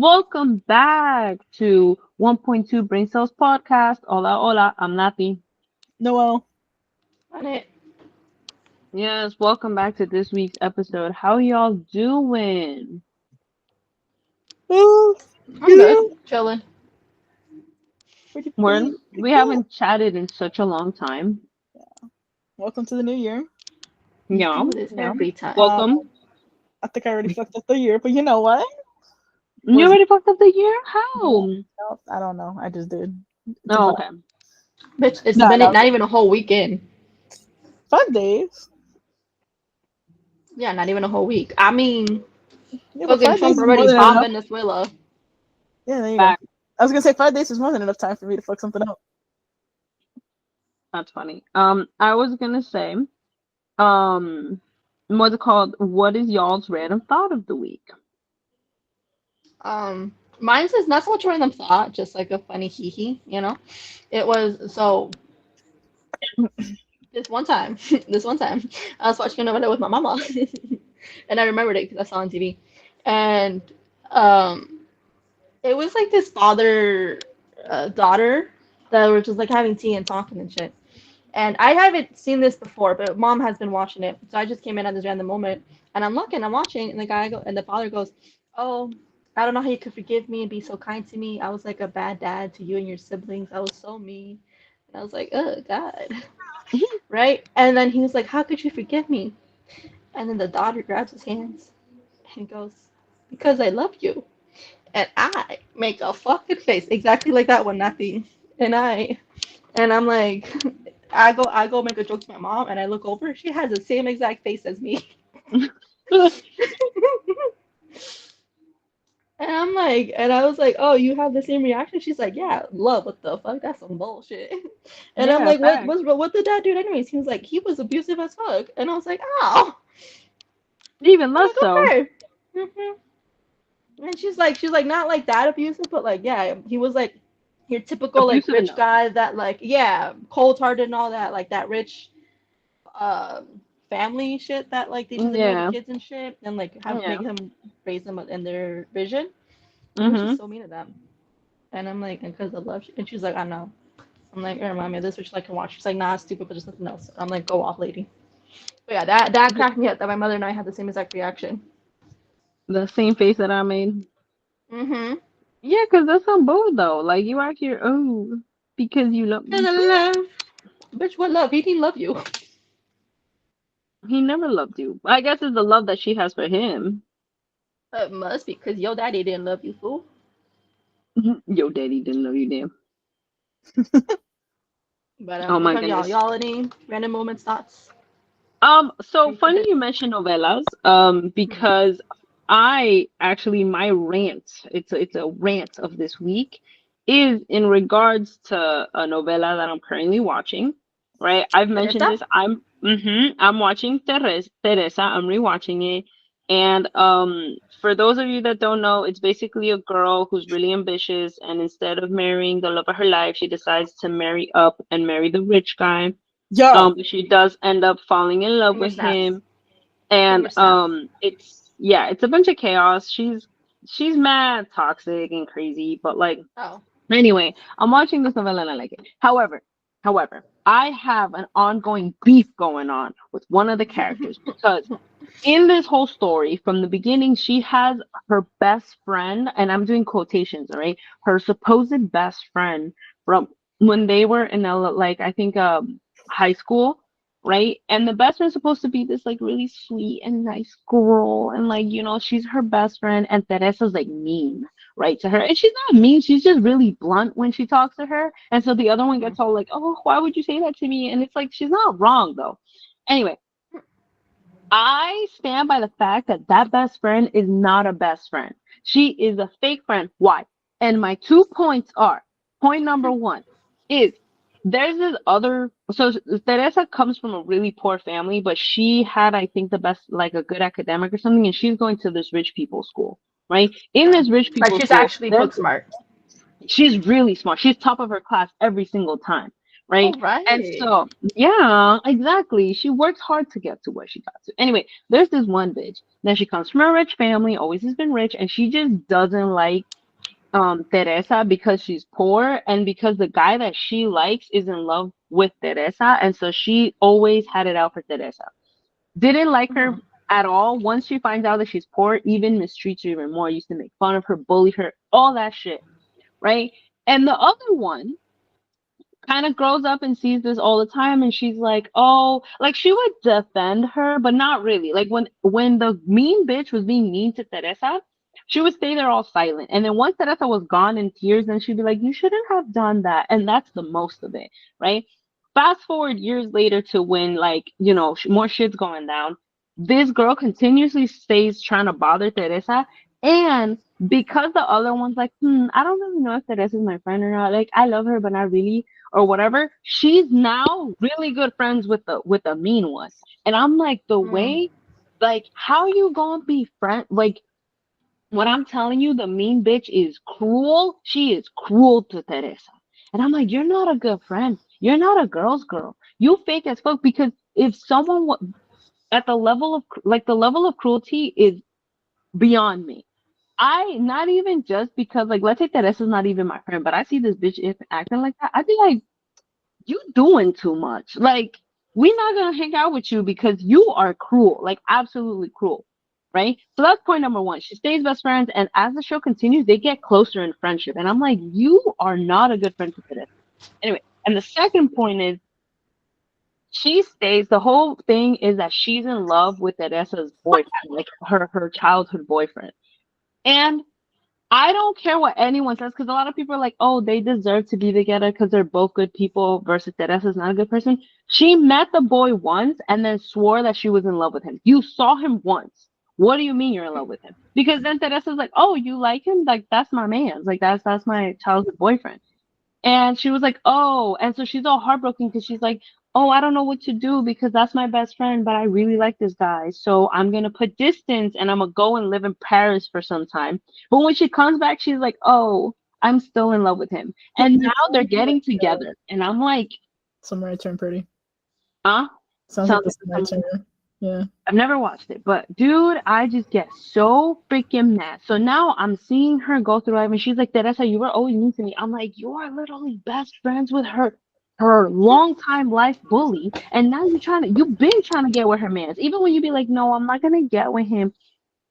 Welcome back to 1.2 Braincells podcast. Hola, hola, I'm Nati. Noel. On it. Yes, welcome back to this week's episode. How y'all doing? Oh, I'm you good. know, Chilling. We pretty good. haven't chatted in such a long time. Welcome to the new year. We Yeah, do this yeah. every time. Welcome. I think I already fucked up the year, but you know what? You Was already fucked up the year? no, How? no, I don't know. I just did. It's a Oh, vibe. okay. Bitch, it's No, been no, not even a whole weekend. 5 days. Yeah, not even a whole week. I mean, Yeah, but fucking 5 days Trump is more already than bombed enough. Venezuela. Yeah, there you go. Back. I was gonna say 5 days is more than enough time for me to fuck something up. That's funny. I was gonna say, um, what's it called? What is y'all's random thought of the week? Mine says not so much random thought, just like a funny hee hee, you know? It was so this one time, this one time, I was watching a novela with my mama, and I remembered it because I saw it on TV, and um, it was like this father daughter that were just like having tea and talking and shit. And I haven't seen this before, but mom has been watching it. So I just came in at this random moment and I'm watching, and the father goes, "Oh, I don't know how you could forgive me and be so kind to me. I was like a bad dad to you and your siblings. I was so mean." And I was like, "Oh God." Right? And then he was like, "How could you forgive me?" And then the daughter grabs his hands and goes, "Because I love you." And I make a fucking face exactly like that one, nothing. And I'm like, I go make a joke to my mom, and I look over. She has the same exact face as me. And I'm like, and I was like, oh, you have the same reaction? She's like, yeah, love. What the fuck? That's some bullshit. And I'm Yeah, like, facts. what did that dude anyways? He was like, he was abusive as fuck. And I was like, oh. Even I'm less like, so. okay. And she's like, not like that abusive, but like, yeah, he was like your typical like Abusive rich enough. guy that like, yeah, cold hearted and all that, like that rich family shit that like teaches ignore the Yeah, kids and shit and like have yeah. make them raise them in their vision. He was just Mm-hmm. so mean to them. And I'm like, and because of love, and she's like, I know. I'm like, you remind me of this, which I can watch. She's like, nah, it's stupid, but just nothing else. I'm like, go off, lady. But yeah, that cracked me up. That my mother and I had the same exact reaction. The same face that I made. Mm-hmm. Yeah, because that's on both though. Like you out here, oh, because you love Cause me. I love, bitch, what love? He didn't love you. He never loved you. I guess it's the love that she has for him. It must be because your daddy didn't love you, fool. Your daddy didn't love you, damn. But Oh what my about y'all? goodness. Y'all any random moments, thoughts, So crazy funny you bits? mentioned novellas, because I actually my rant, it's a rant of this week, is in regards to a novella that I'm currently watching. Right? I've mentioned Teresa? this. I'm watching Teresa. I'm rewatching it. And for those of you that don't know, it's basically a girl who's really ambitious, and instead of marrying the love of her life, she decides to marry up and marry the rich guy. Yo, She does end up falling in love Boomer with snaps. him, and Boomer snaps. it's a bunch of chaos. She's mad, toxic, and crazy, but like Oh. anyway, I'm watching this novella and I like it. However, I have an ongoing beef going on with one of the characters because in this whole story, from the beginning, she has her best friend, and I'm doing quotations, all right? Her supposed best friend from when they were in like I think high school, right? And the best friend's supposed to be this like really sweet and nice girl, and like she's her best friend, and Teresa's like mean, right, to her, and she's not mean, she's just really blunt when she talks to her, and so the other one Mhm. gets all like, oh, why would you say that to me? And it's like she's not wrong though. Anyway, I stand by the fact that that best friend is not a best friend. She is a fake friend. Why? And my 2 points are: point number one is there's this other. So Teresa comes from a really poor family, but she had, I think, the best, like a good academic or something, and she's going to this rich people school, right? In Yeah. this rich Like people she's school, actually there's book smart. she's really smart. She's top of her class every single time, right? All right. And so, yeah, exactly. She works hard to get to where she got to. Anyway, there's this one bitch. Now she comes from a rich family, always has been rich, and she just doesn't like Teresa because she's poor and because the guy that she likes is in love with Teresa, and so she always had it out for Teresa. Didn't like her Mhm. at all. Once she finds out that she's poor, even mistreats her even more. Used to make fun of her, bully her, all that shit, right? And the other one kind of grows up and sees this all the time, and she's like, oh, like she would defend her, but not really. Like when the mean bitch was being mean to Teresa, she would stay there all silent, and then once Teresa was gone in tears, then she'd be like, you shouldn't have done that. And that's the most of it, right? Fast forward years later to when, like, more shit's going down. This girl continuously stays trying to bother Teresa, and because the other one's like, I don't really know if Teresa's my friend or not, like I love her but not really, or whatever, she's now really good friends with the mean one. And I'm like, the Mm. way, like, how you gonna be friend, like, what I'm telling you, the mean bitch is cruel. She is cruel to Teresa. And I'm like, you're not a good friend. You're not a girl's girl. You fake as fuck, because if someone at the level of like the level of cruelty is beyond me. I not even just because, like, let's say Teresa's not even my friend, but I see this bitch acting like that, I'd be like, you doing too much. Like, we're not gonna hang out with you because you are cruel, like absolutely cruel, right? So that's point number one. She stays best friends, and as the show continues, they get closer in friendship. And I'm like, you are not a good friend to Teresa. Anyway, and the second point is she stays. The whole thing is that she's in love with Teresa's boyfriend, like her childhood boyfriend, and I don't care what anyone says, because a lot of people are like, oh, they deserve to be together because they're both good people versus Teresa's not a good person. She met the boy once and then swore that she was in love with him. You saw him once. What do you mean you're in love with him? Because then Teresa's like, oh, you like him? Like, that's my man. Like, that's my childhood boyfriend. And she was like, oh, and so she's all heartbroken because she's like, oh, I don't know what to do because that's my best friend, but I really like this guy. So I'm going to put distance and I'm going to go and live in Paris for some time. But when she comes back, she's like, oh, I'm still in love with him. And now they're getting together. And I'm like, Samurai Turn Pretty. huh? Sounds like Sounds the like Samurai Turn. Yeah. I've never watched it, but dude, I just get so freaking mad. So now I'm seeing her go through life, and she's like, Teresa, you were always mean to me. I'm like, you are literally best friends with her longtime life bully, and now you've been trying to get with her man. Even when you be like, no, I'm not gonna get with him.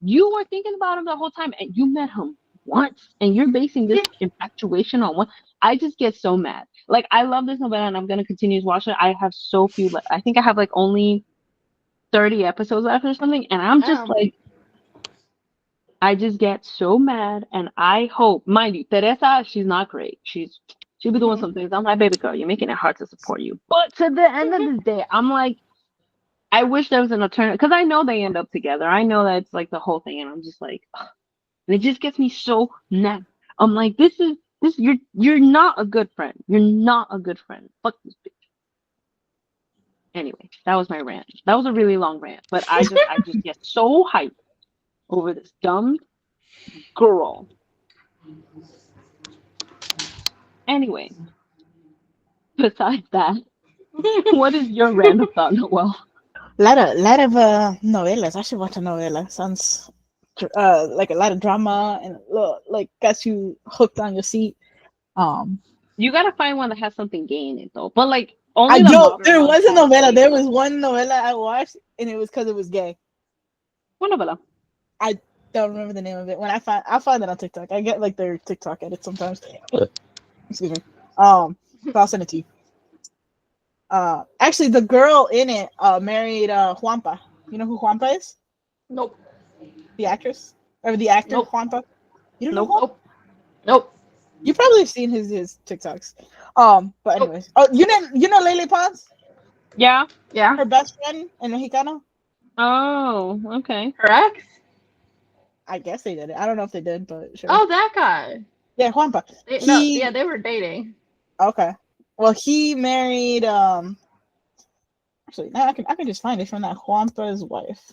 You were thinking about him the whole time, and you met him once, and you're basing this infatuation on one. I just get so mad. Like, I love this novella, and I'm gonna continue to watch it. I have so few. I think I have like only 30 episodes left or something, and I'm just Damn. like, I just get so mad. And I hope, mind you, Teresa, she's not great. She'll be doing Mhm. some things. I'm like, baby girl, you're making it hard to support you. But to the end of the day, I'm like, I wish there was an alternative, because I know they end up together. I know that it's like the whole thing, and I'm just like, ugh. And it just gets me so mad. I'm like, you're not a good friend. You're not a good friend. Fuck this bitch. Anyway, that was my rant. That was a really long rant, but I just get so hyped over this dumb girl. Anyway, besides that, what is your random thought, Noel? Lot of novelas. I should watch a novela. Sounds like a lot of drama and like got you hooked on your seat. Um, You gotta find one that has something gay in it, though. But like, only the yo, modern there ones was a have novela. gay There stuff. was one novela I watched, and it was because it was gay. What novela? I don't remember the name of it. I'll find it on TikTok. I get like their TikTok edits sometimes. Excuse me. So I'll send it to you. Actually, the girl in it married Juanpa. You know who Juanpa is? Nope. The actress or the actor Nope. Juanpa? You don't know Nope. Juanpa? Nope. Nope. You probably have seen his TikToks. But Nope. anyways, oh, you know Lele Pons, Yeah. Yeah. her best friend in Mexicano. Oh, okay. Her ex? I guess they did it. I don't know if they did, but sure. Oh, that guy. Yeah, Juanpa. No, yeah, He they were dating. okay. Well, he married. Actually, no, I can just find it from that Juanpa's wife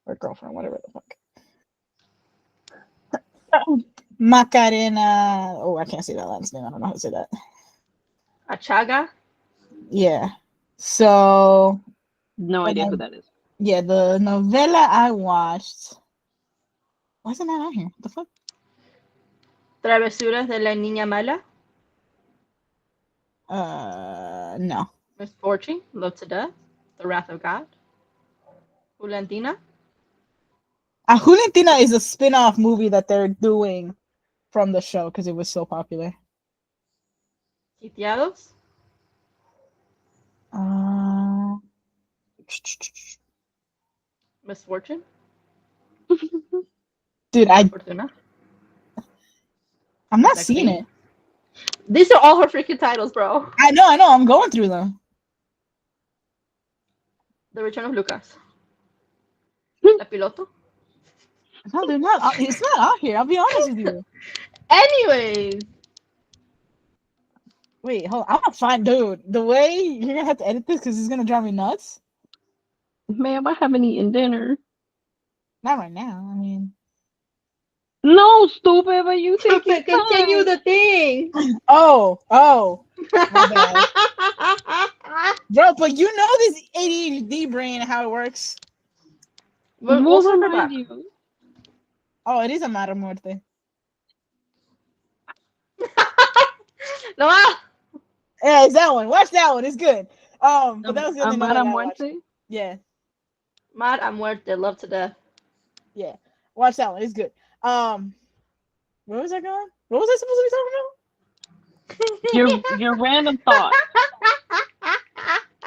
or girlfriend, whatever the fuck. Macarena. Oh, I can't say that last name. I don't know how to say that. Achaga. Yeah. So, No the idea who no- that is. yeah, the novella I watched. Why isn't that on here? The fuck? Travesuras de la Niña Mala. No. Misfortune. Love to Death. The Wrath of God. Juliantina. Juliantina is a spin-off movie that they're doing from the show because it was so popular. Sitiados. Uh, Misfortune. dude, Mala Fortuna. I'm not Black seeing Fate. it. These are all her freaking titles, bro. I know. I'm going through them. The Return of Lucas. La Piloto. No, they're not. It's not out here. I'll be honest with you. Anyways, Wait, hold. I'm gonna find, dude. The way you're gonna have to edit this because it's gonna drive me nuts. Ma'am, I haven't eaten dinner. Not right now. I mean, No, stupid, but you take your continue time. the thing. oh, my bad, bro. But you know this ADHD brain and how it works. We'll We'll circle remind back. you. Oh, it is a Mata Muerte. No, ah. Yeah, it's that one. Watch that one. It's good. But that was the only Amara novella I watched. Muerte. Yeah, Mad a muerte, love to death. yeah. Watch that one. It's good. Where was I going? What was I supposed to be talking about? Your random thought.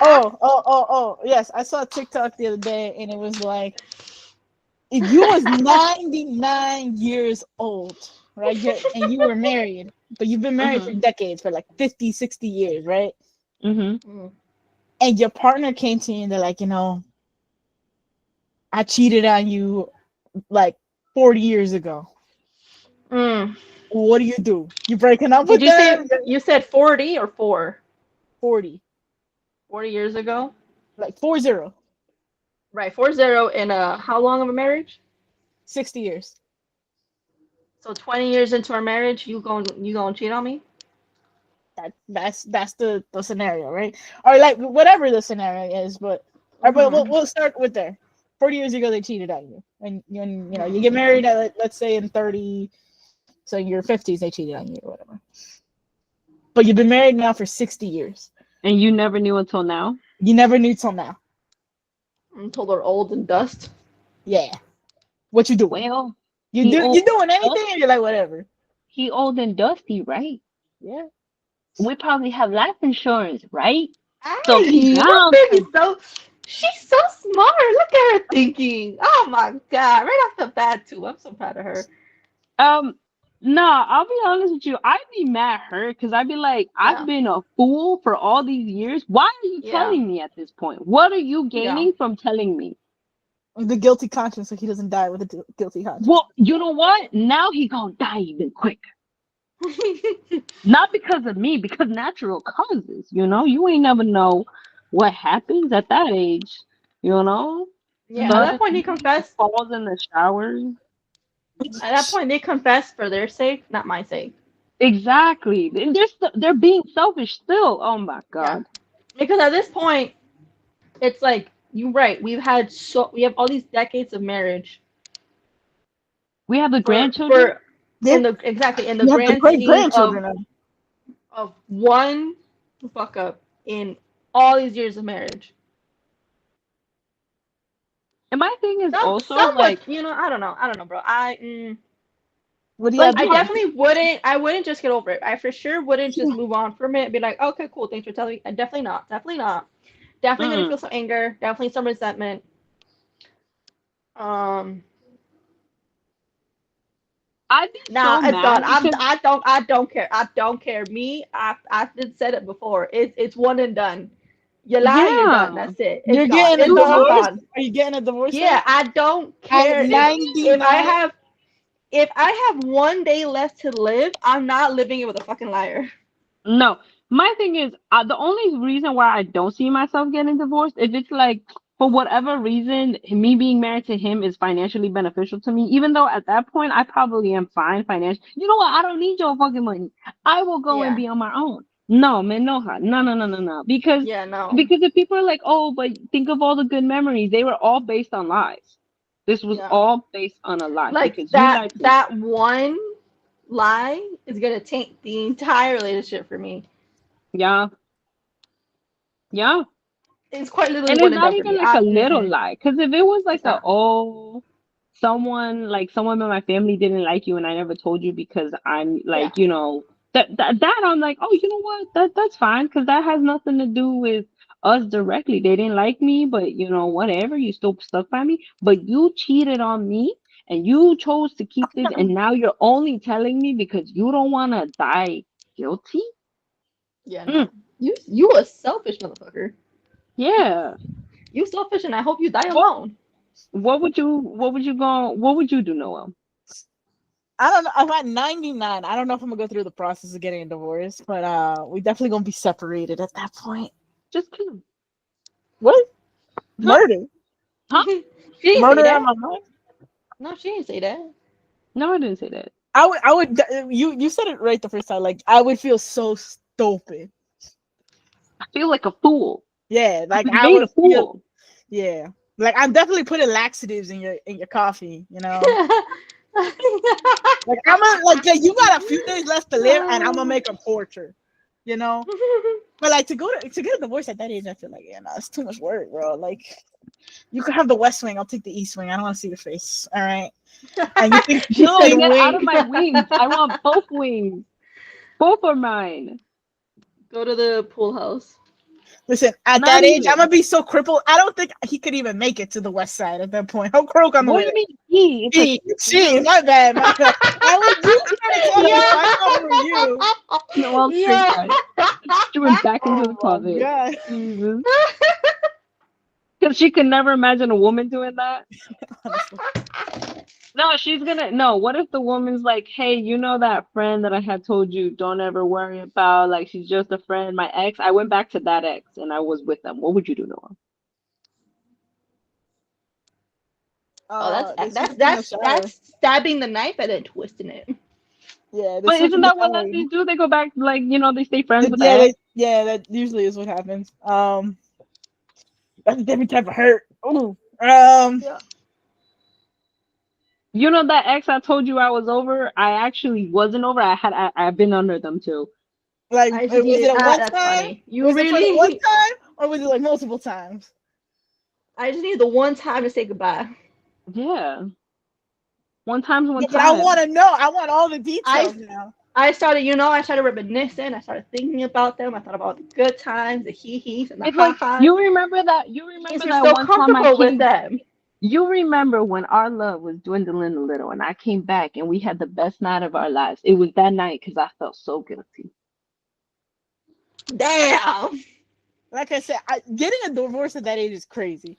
Oh. Yes, I saw a TikTok the other day, and it was like, if you was 99 years old, right? And you were married, but you've been married for decades, for like 50, 60 years, right? Mm-hmm. And your partner came to you and they're like, I cheated on you like 40 years ago. What do? You breaking up Did with you say them? you said 40 or 4? 40. 40 years ago? Like 40. Right, 40 in how long of a marriage? 60 years. So 20 years into our marriage, you going to cheat on me? That's the scenario, right? Or like whatever the scenario is, but we'll start with there. 40 years ago they cheated on you. And you get married at, let's say, in 30, so in your 50s they cheated on you or whatever. But you've been married now for 60 years. And you never knew until now? You never knew till now. Until they're old and dust. Yeah. What you doing? Well, You doing anything and you're like, whatever. he old and dusty, right? Yeah. We probably have life insurance, right? So Hey, he this bound baby's to. so she's so smart. Look at her thinking. Oh my god, right off the bat too. I'm so proud of her. Nah, I'll be honest with you. I'd be mad hurt because I'd be like, I've Yeah. been a fool for all these years. Why are you Yeah. telling me at this point? What are you Yeah. gaining from telling me? The guilty conscience, so he doesn't die with a guilty conscience. Well, you know what? Now he gonna die even quicker. Not because of me, because natural causes. You ain't never know what happens at that age. Yeah, at that Suddenly point he confessed. falls in the shower. At that point they confessed for their sake, not my sake. Exactly. They're being selfish still. Oh my Yeah. god. Because at this point, it's like you're right. We have all these decades of marriage We have the grandchildren. for in the exactly in the You have the grand great scheme grandchildren. of one fuck up in all these years of marriage. And my thing is also So like, much, I don't know, bro. What do you have? I definitely wouldn't. I wouldn't just get over it. I for sure wouldn't just move on from it and be like, okay, cool, thanks for telling me. Definitely not. Definitely not. Definitely gonna feel some anger. Definitely some resentment. I'd be Nah, so it's done. mad because I don't care. I don't care. Me, I did said it before. It's one and done. You lie, you're done. yeah. That's it. You're It's gone. getting a It's over. I'm divorce? gone. Are you getting a divorce? Yeah, I don't care At if 99? I have one day left to live. I'm not living it with a fucking liar. No, my thing is the only reason why I don't see myself getting divorced if it's like for whatever reason me being married to him is financially beneficial to me. Even though at that point I probably am fine financially. You know what? I don't need your fucking money. I will go and Yeah. be on my own. No, me enoja. No, no, no, no, no. Yeah, no. Because if people are like, oh, but think of all the good memories, they were all based on lies. This was Yeah. all based on a lie Like because you that lied to me. that one lie is gonna taint the entire relationship for me. Yeah, yeah. It's quite literally And it's what it not done for even me. like a little Mhm. lie. Because if it was like It's a, not. oh, someone in my family didn't like you and I never told you because I'm Yeah. like, that I'm like, oh, you know what? That's fine because that has nothing to do with us directly. They didn't like me, but whatever, you still stuck by me. But you cheated on me and you chose to keep this, and now you're only telling me because you don't want to die guilty? Yeah, Mm, no. You a selfish motherfucker. yeah. You selfish, and I hope you die What alone. what would you do, Noel? I don't know. I'm at 99. I don't know if I'm gonna go through the process of getting a divorce, but we definitely gonna be separated at that point. Just kill him. What? Huh? Murder? Huh? She didn't say Murder on that. my mind? No, she didn't say that. No, I didn't say that. I would. You said it right the first time. Like I would feel so stupid. I feel like a fool. Yeah, I've like been I made a would feel. fool. Yeah, like I'm definitely putting laxatives in your coffee. You know, like I'm gonna like yeah, you got a few days left to live, and I'm gonna make a torture. You know, but like to get a divorce at that age, I feel like yeah, no, it's too much work, bro. Like you could have the West Wing, I'll take the East Wing. I don't want to see your face. All right, and She you said No, think get out of wink. my wings. I want both wings. Both are mine. Go to the pool house. listen, at Not that age, I'm even. gonna be so crippled. I don't think he could even make it to the West Side at that point. How croak on the What way do you there? mean he? It's a She, my bad, my bad. I was you trying to tell me, so Yeah. I thought it was you. no, I'll straight Yeah. cry. She went back into the Oh my closet. god. Jesus. Because she could never imagine a woman doing that. Honestly. No, she's gonna. No, what if the woman's like, hey, you know that friend that I had told you don't ever worry about? Like, she's just a friend. My ex, I went back to that ex and I was with them. What would you do, Noah? Oh, that's They that's sleep in the that's shower. that's stabbing the knife and then twisting it. Yeah, they But sleep isn't in the that what shower. lesbians do? They go back, like, they stay friends with the Yeah, ex. that usually is what happens. That's a different type of hurt. Ooh. Yeah. You know that ex I told you I was over? I actually wasn't over. I've been under them too. Like, I just was needed. it a one That's time? funny. You Was it for the one really. time, or was it like multiple times? I just needed the one time to say goodbye. Yeah. One time's one Yeah, but I time. want to know. I want all the I details now. I started, I started reminiscing. I started thinking about them. I thought about the good times, the hee hees, and the It's ha like has. you remember Since you're that so one time I comfortable with came. them. You remember when our love was dwindling a little and I came back and we had the best night of our lives. It was that night because I felt so guilty. Damn. Like I said, getting a divorce at that age is crazy.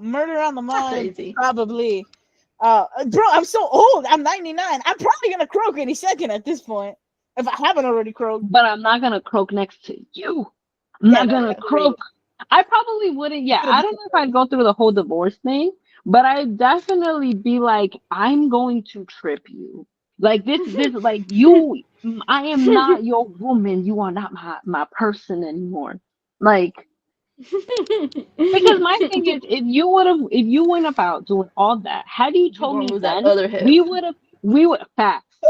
Murder on the Not mind, crazy. probably. Bro, I'm so old. I'm 99. I'm probably gonna croak any second at this point if I haven't already croaked. But I'm not gonna croak next to you. I'm Yeah, not no, gonna yeah. croak. I probably wouldn't. It's Yeah, gonna I be don't know if I'd go through the whole divorce thing, but I'd definitely be like, I'm going to trip you. Like this, like you. I am not your woman. You are not my person anymore. Like, because my thing is, if you went about doing all that, had you You're told gonna me lose that then, other hip. we would facts.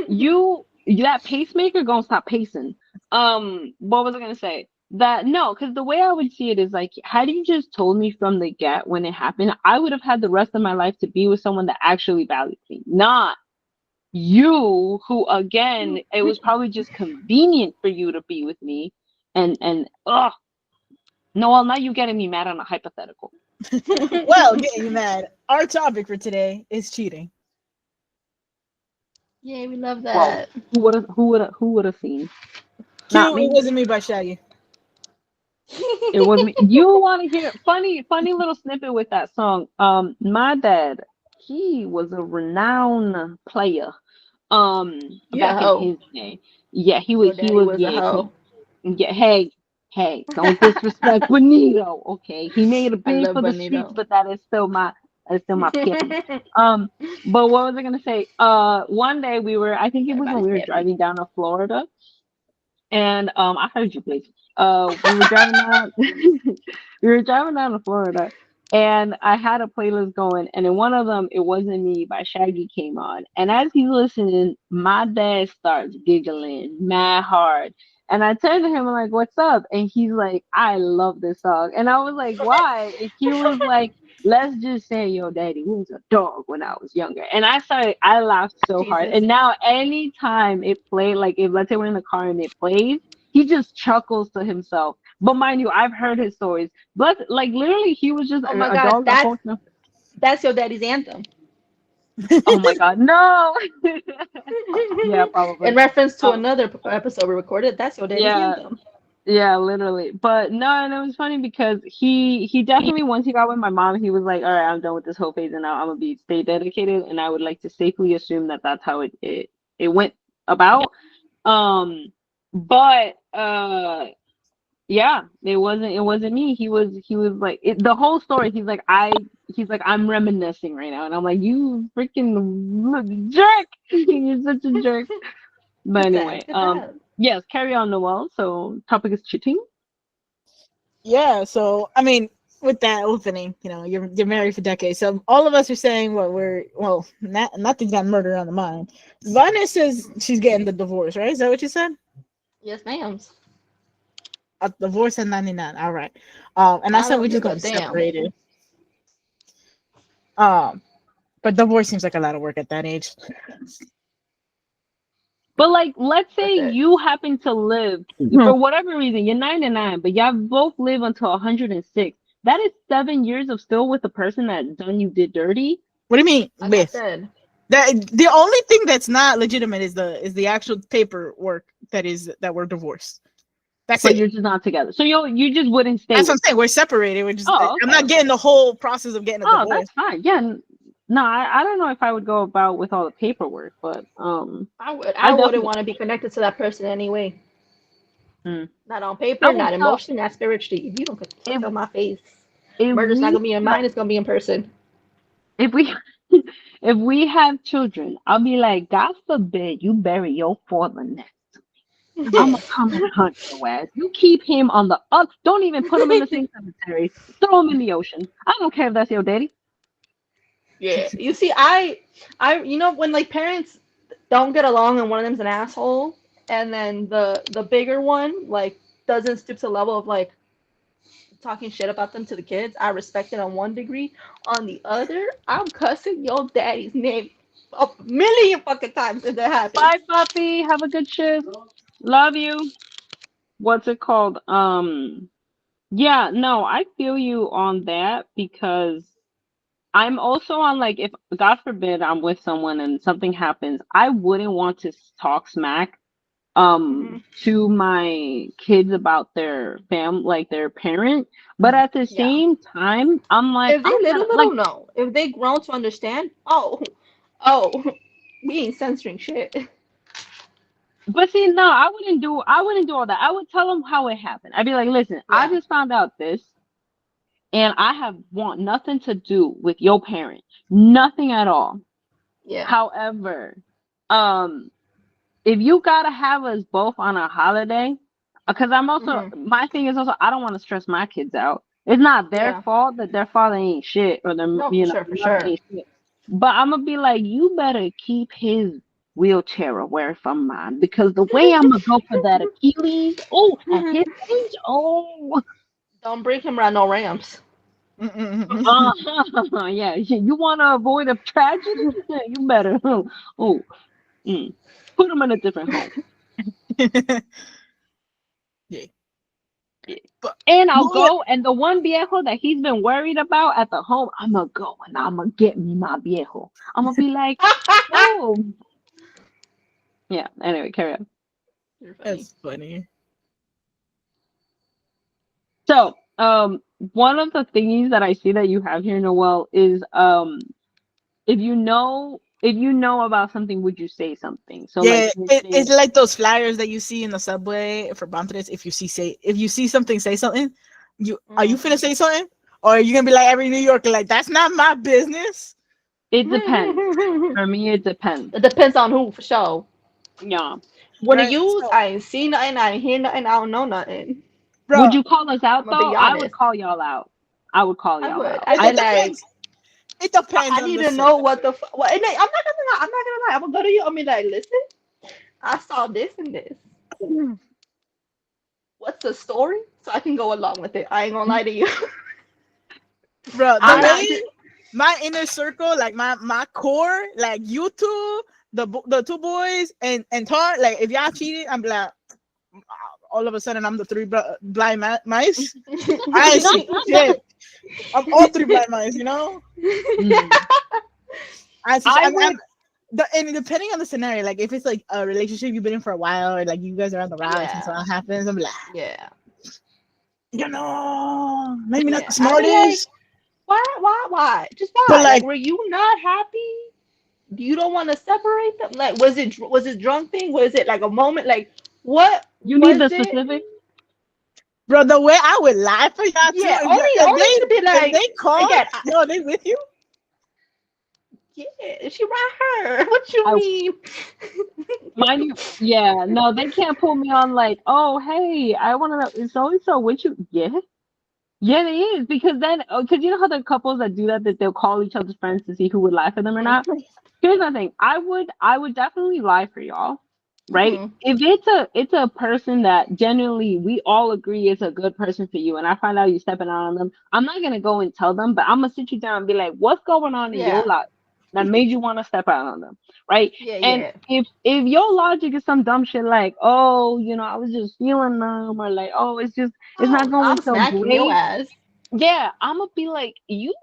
You that pacemaker gonna stop pacing. What was I gonna say? That no, because the way I would see it is like, had you just told me from the get when it happened, I would have had the rest of my life to be with someone that actually valued me, not you, who again, it was probably just convenient for you to be with me, and Noel, now you getting me mad on a hypothetical. well, getting you mad. Our topic for today is cheating. Yay, we love Whoa, that. who would have seen? Not Q, it me. wasn't me by Shaggy. It was me. You want to hear funny little snippet with that song? My dad, he was a renowned player. You a Back in hoe. his day, yeah, he Your was. He daddy was. was a Yeah, hoe. yeah. Hey, don't disrespect Benito. Okay, he made a I bid love for the streets, Bonito. but that is still my pippin. But what was I gonna say? One day we were. I think it was when Everybody's we were happy. driving down to Florida, And I heard you, please. We were driving down, we were driving down to Florida, and I had a playlist going, and in one of them, "It Wasn't Me" by Shaggy came on. And as he's listening, my dad starts giggling mad hard. And I turned to him, I'm like, "What's up?" And he's like, "I love this song." And I was like, "Why?" And he was like, "Let's just say your daddy was a dog when I was younger." And I laughed so hard. Jesus. And now anytime it played, like if let's say we're in the car and it plays, he just chuckles to himself. But mind you, I've heard his stories. But like literally, he was just Oh my a God, dog the whole time. that's your daddy's anthem. Oh my god, no! Yeah, In probably. reference to Um, another episode we recorded, that's your daddy's yeah, anthem. yeah, literally. But no, and it was funny because he definitely once he got with my mom, he was like, "All right, I'm done with this whole phase, and now I'm gonna be stay dedicated." And I would like to safely assume that that's how it went about. Um, but yeah, it wasn't me. He was like the whole story. He's like I'm reminiscing right now, and I'm like you freaking jerk. You're such a jerk. But Good anyway, times, good times. yes, carry on, Noel. So topic is cheating. Yeah, so I mean, with that opening, you're married for decades. So all of us are saying what we're nothing's got murder on the mind. Vanya says she's getting the divorce, right? Is that what you said? Yes, ma'am. A divorce in 99. All right. And I I said don't we're just give a gonna damn. separate it. Um, but divorce seems like a lot of work at that age. But like, let's say That's it. you happen to live for Mhm. whatever reason, you're 99, but y'all both live until 106. That is 7 years of still with the person that done you did dirty. What do you mean Like I with? said, The only thing that's not legitimate is the actual paperwork that we're divorced. That's But it. you're just not together. So you just wouldn't stay That's what I'm with saying. them. We're separated. We're just. Oh, I'm okay. not getting the whole process of getting a Oh, divorce. that's fine. Yeah. No, I don't know if I would go about with all the paperwork, but I I wouldn't definitely want to be connected to that person anyway. mm, Not on I paper, would not tell emotionally, not spiritually. If you don't get the if fuck out my face, if murder's not we gonna be in have, mine. It's gonna be in person. if we if we have children, I'll be like, God forbid you bury your father. I'm Yeah. gonna come and hunt your ass. You keep him on the up. Don't even put him in the same cemetery. Throw him in the ocean. I don't care if that's your daddy. Yeah. You see, when like parents don't get along and one of them's an asshole, and then the bigger one like doesn't stoop to the level of like talking shit about them to the kids. I respect it on one degree. On the other, I'm cussing your daddy's name a million fucking times if that happens. Bye, puppy. Have a good shift. Love you. What's it called? Yeah, no, I feel you on that because I'm also on like if God forbid I'm with someone and something happens, I wouldn't want to talk smack Hmm. to my kids about their like their parent, but at the Yeah. same time I'm like If they I'm little gonna like little know, if they grown to understand, oh, we ain't censoring shit. but see no I wouldn't do all that. I would tell them how it happened. I'd be like, listen, I Yeah. just found out this and I have want nothing to do with your parent, nothing at all. Yeah. However, um if you gotta have us both on a holiday, because I'm also Hmm. my thing is also I don't want to stress my kids out. It's not their Yeah. fault that their father ain't shit or their No, for sure, for their mother sure. ain't shit. But I'm gonna be like, you better keep his wheelchair away from mine because the way I'm gonna go for that Achilles, oh, at his age, oh, Don't bring him around no ramps. yeah, you want to avoid a tragedy? You better, oh, mm, put him in a different home. Yeah. Yeah. But And I'll well, go, and the one viejo that he's been worried about at the home, I'm gonna go and I'm gonna get me my viejo. I'm gonna be like, oh, yeah. Anyway, carry on. You're funny. that's funny. So, one of the thingies that I see that you have here, Noel, is if you know about something, would you say something? So, like, Yeah, for it's instance, like those flyers that you see in the subway for Bantres. If you see something, say something. Are you Mm. finna say something, or are you gonna be like every New Yorker, like that's not my business? it depends. For me, it depends. It depends on who, for sure. Yeah. When right? you, So, I ain't seen nothing, I ain't hear nothing, I don't know nothing. bro, Would you call us I'm out gonna be though? I would honest. call y'all out. I would call I y'all would. out. I'd it, be I it like, depends. It depends I on need the to know scenario. what the well, and I'm not gonna lie. I'm not gonna lie. I'm gonna go to you. I'm gonna be like, listen, I saw this and this. What's the story? So I can go along with it. I ain't gonna lie to you. Bro, the I'm I not. way my inner circle, like my core, like you two, the two boys and Tar, like if y'all cheated, I'm like, all of a sudden I'm the three blind mice. I ain't see shit. I'm all three blind mice, you know. mm, I see. I would. And depending on the scenario, like if it's like a relationship you've been in for a while, or like you guys are on the rocks and Yeah, something happens, I'm like, yeah, maybe not yeah. the I'd be like, smartest, why? Just but why? Like, like, were you not happy? You don't want to separate them? Like, was it drunk thing? Was it like a moment? Like, what You need was the it? specific. bro, the way I would lie for y'all too, Yeah, only to be if like, they call, again, yo, they with you. yeah, she right her. What you I mean? mind you. Yeah. No, they can't pull me on like, oh, hey, I want to know. Is so and so with you? Yeah. Yeah, they is because then, because you know how the couples that do that, that they'll call each other's friends to see who would lie for them or not. Mhm. Here's the thing. I would definitely lie for y'all, right? Mhm. If it's a person that genuinely we all agree is a good person for you, and I find out you stepping out on them, I'm not gonna go and tell them, but I'm gonna sit you down and be like, what's going on in your Yeah. life that made you want to step out on them, right? Yeah. And Yeah. if your logic is some dumb shit like, oh, I was just feeling them, or like, oh, it's not Oh, going I'm so smacking your great, ass. yeah, I'm gonna be like, you.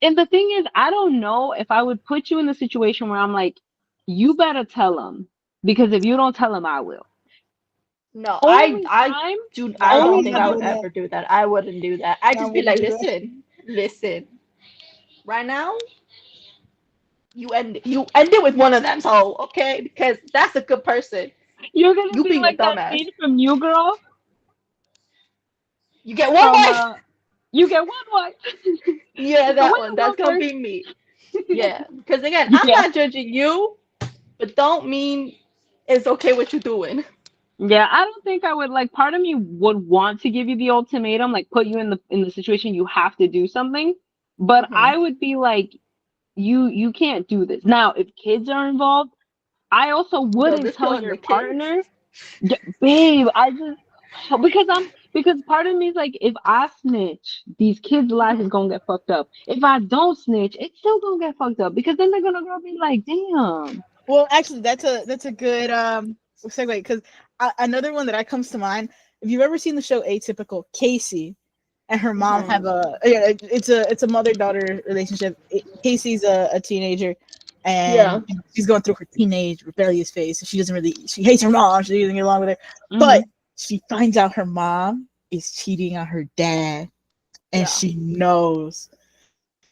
And the thing is, I don't know if I would put you in the situation where I'm like, you better tell them because if you don't tell them, I will. No, Only time, I Nah, don't only I'm think not I would doing time. that. ever do that. I wouldn't do that. I I just be wouldn't like, do that. listen. Right now, you end it with one of them. So okay, because that's a good person. You're gonna You be being a like that dumbass. scene from New Girl You get one from wife. you get one wife. Yeah, The that one. winner That's one gonna first. be me. Yeah, because again, I'm Yeah. not judging you, but don't mean it's okay what you're doing. Yeah, I don't think I would like part of me would want to give you the ultimatum, like put you in the situation you have to do something. But Hmm. I would be like, you can't do this. Now, if kids are involved, I also Yo, wouldn't this tell girl and your the kids. partner, babe. I just because part of me is like, if I snitch, these kids' life is Hmm. gonna get fucked up. If I don't snitch, it's still gonna get fucked up because then they're gonna go be like, damn. Well, actually, that's a good segue because another one that comes to mind. If you've ever seen the show Atypical, Casey and her mom Hmm. have it's a mother daughter relationship. Casey's a teenager, Yeah. and she's going through her teenage rebellious phase. So she hates her mom. She doesn't get along with her, but Hmm. she finds out her mom is cheating on her dad, and Yeah. she knows,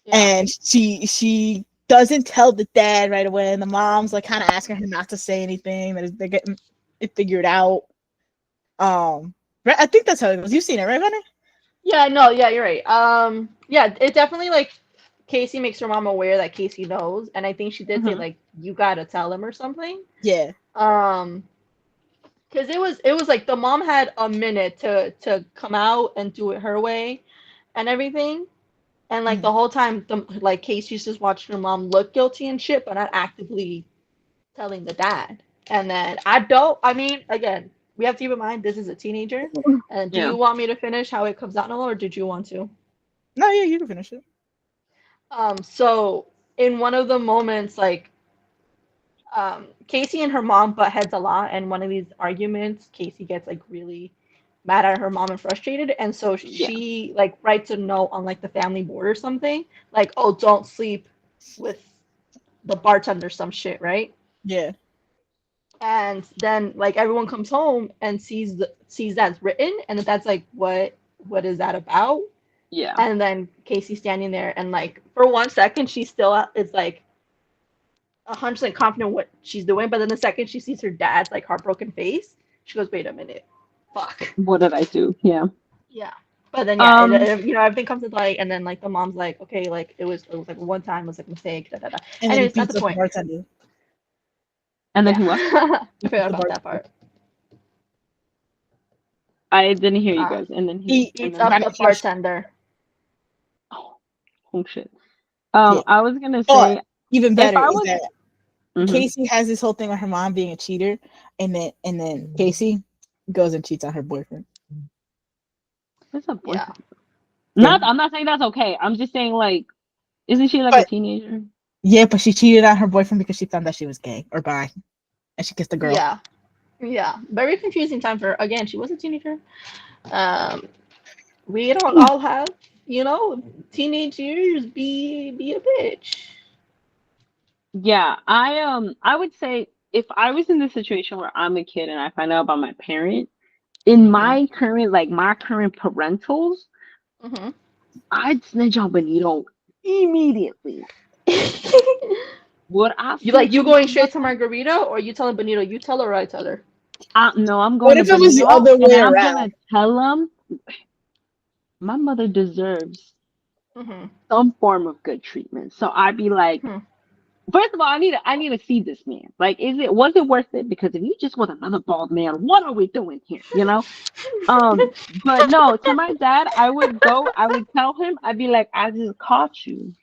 Yeah. and she doesn't tell the dad right away, and the mom's like kind of asking her not to say anything, that they're getting it figured out. Right, I think that's how it goes. You've seen it, right, Hunter? Yeah, no, yeah, you're right. Yeah, it definitely like Casey makes her mom aware that Casey knows, and I think she did say Hmm. like you gotta tell him or something. Yeah. Um, because it was like the mom had a minute to come out and do it her way and everything, and like Mhm. the whole time the like Casey's just watching her mom look guilty and shit, but not actively telling the dad. And then I mean, again, we have to keep in mind this is a teenager. And do Yeah. you want me to finish how it comes out, Noah, or did you want to? No, yeah, you can finish it. So in one of the moments, like, Casey and her mom butt heads a lot, and one of these arguments, Casey gets like really mad at her mom and frustrated, and so Yeah. she like writes a note on like the family board or something, like, oh, don't sleep with the bartender, some shit, right? Yeah. And then like everyone comes home and sees that's written, and that's like, what is that about? Yeah. And then Casey standing there, and like for 1 second she still is like 100% confident what she's doing, but then the second she sees her dad's like heartbroken face, she goes, wait a minute, fuck. What did I do? Yeah. Yeah. But then yeah, Um. everything comes to light, and then like the mom's like, okay, like it was like one time, it was like a mistake, da da da. And then he Anyways, not beats the up the point. bartender. And then Yeah. he what? I forgot about that part. I didn't hear you Uh, guys. And then He and beats then up found the out she was bartender. oh, oh shit. yeah. I was gonna Or say even if better I is was. that Mhm. Casey has this whole thing with her mom being a cheater, and then Casey goes and cheats on her boyfriend. It's a Yeah. boyfriend. Yeah, Not. I'm not saying that's okay. I'm just saying like, isn't she like a but teenager? yeah, but she cheated on her boyfriend because she found out she was gay or bi, and she kissed the girl. Yeah. Yeah. Very confusing time for her. Again, she was a teenager. Um, we don't all have, teenage years. Be a bitch. Yeah. I would say if I was in the situation where I'm a kid and I find out about my parent in Mhm. my current parentals, Mhm. I'd snitch on Benito immediately. Would I You like snitch you on my going straight to mother? Margarita, or you telling Benito? You tell her or I tell her. No, I'm What going to if it was the Benito, other and way I'm around? gonna tell him my mother deserves Mhm. some form of good treatment. So I'd be like, Mhm. first of all, I need to see this man. Like, was it worth it? Because if you just want another bald man, what are we doing here? You know? But no, to my dad, I would tell him, I'd be like, I just caught you,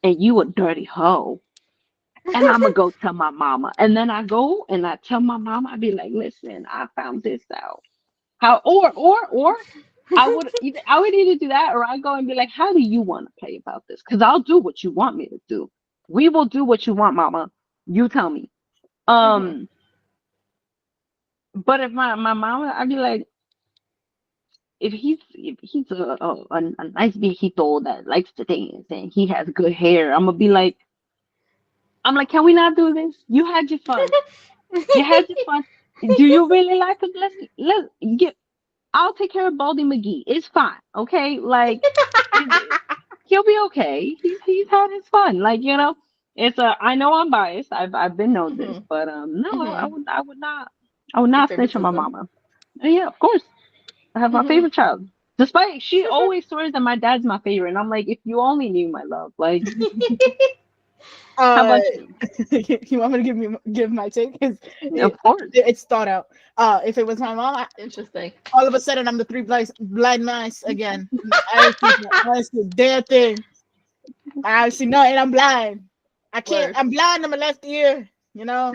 and you a dirty hoe. And I'm gonna go tell my mama. And then I go and I tell my mama, I'd be like, listen, I found this out. How or I would either do that or I go and be like, how do you want to play about this? Because I'll do what you want me to do. We will do what you want, mama. You tell me. Mhm. Um, but if my mama, I'd be like, if he's a nice viejito that likes to dance and he has good hair, I'm like, can we not do this? You had your fun. You had your fun. Do you really like us? Let's get. I'll take care of Baldy McGee. It's fine, okay? Like, it, he'll be okay. He's had his fun. Like, it's a. I know I'm biased. I've been known this, Mhm. but no, Mhm. I would Your not snitch on my favoritism. mama. Yeah, of course. I have my Mhm. favorite child. Despite she always swears that my dad's my favorite, and I'm like, if you only knew my love. Like, how Uh, about you? you want me to give my take? Because Of course. it's thought out. If it was my mom, Interesting. all of a sudden I'm the three blind mice again. I see damn thing. I see no, and I'm blind. I can't. Word. I'm blind in my left ear. You know,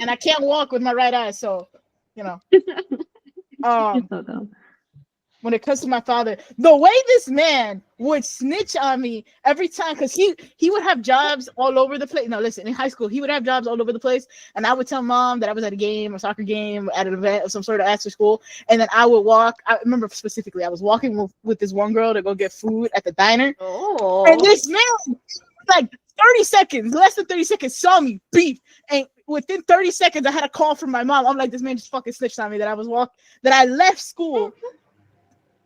and I can't walk with my right eye. So, you know, You're um, so dumb. when it comes to my father, the way this man would snitch on me every time, because he would have jobs all over the place. No, listen, in high school, he would have jobs all over the place, and I would tell mom that I was at a game, a soccer game, at an event of some sort of after school, and then I would walk. I remember specifically, I was walking with this one girl to go get food at the diner, and Oh. this man, like 30 seconds, less than 30 seconds, saw me beef. And within 30 seconds, I had a call from my mom. I'm like, this man just fucking snitched on me that that I left school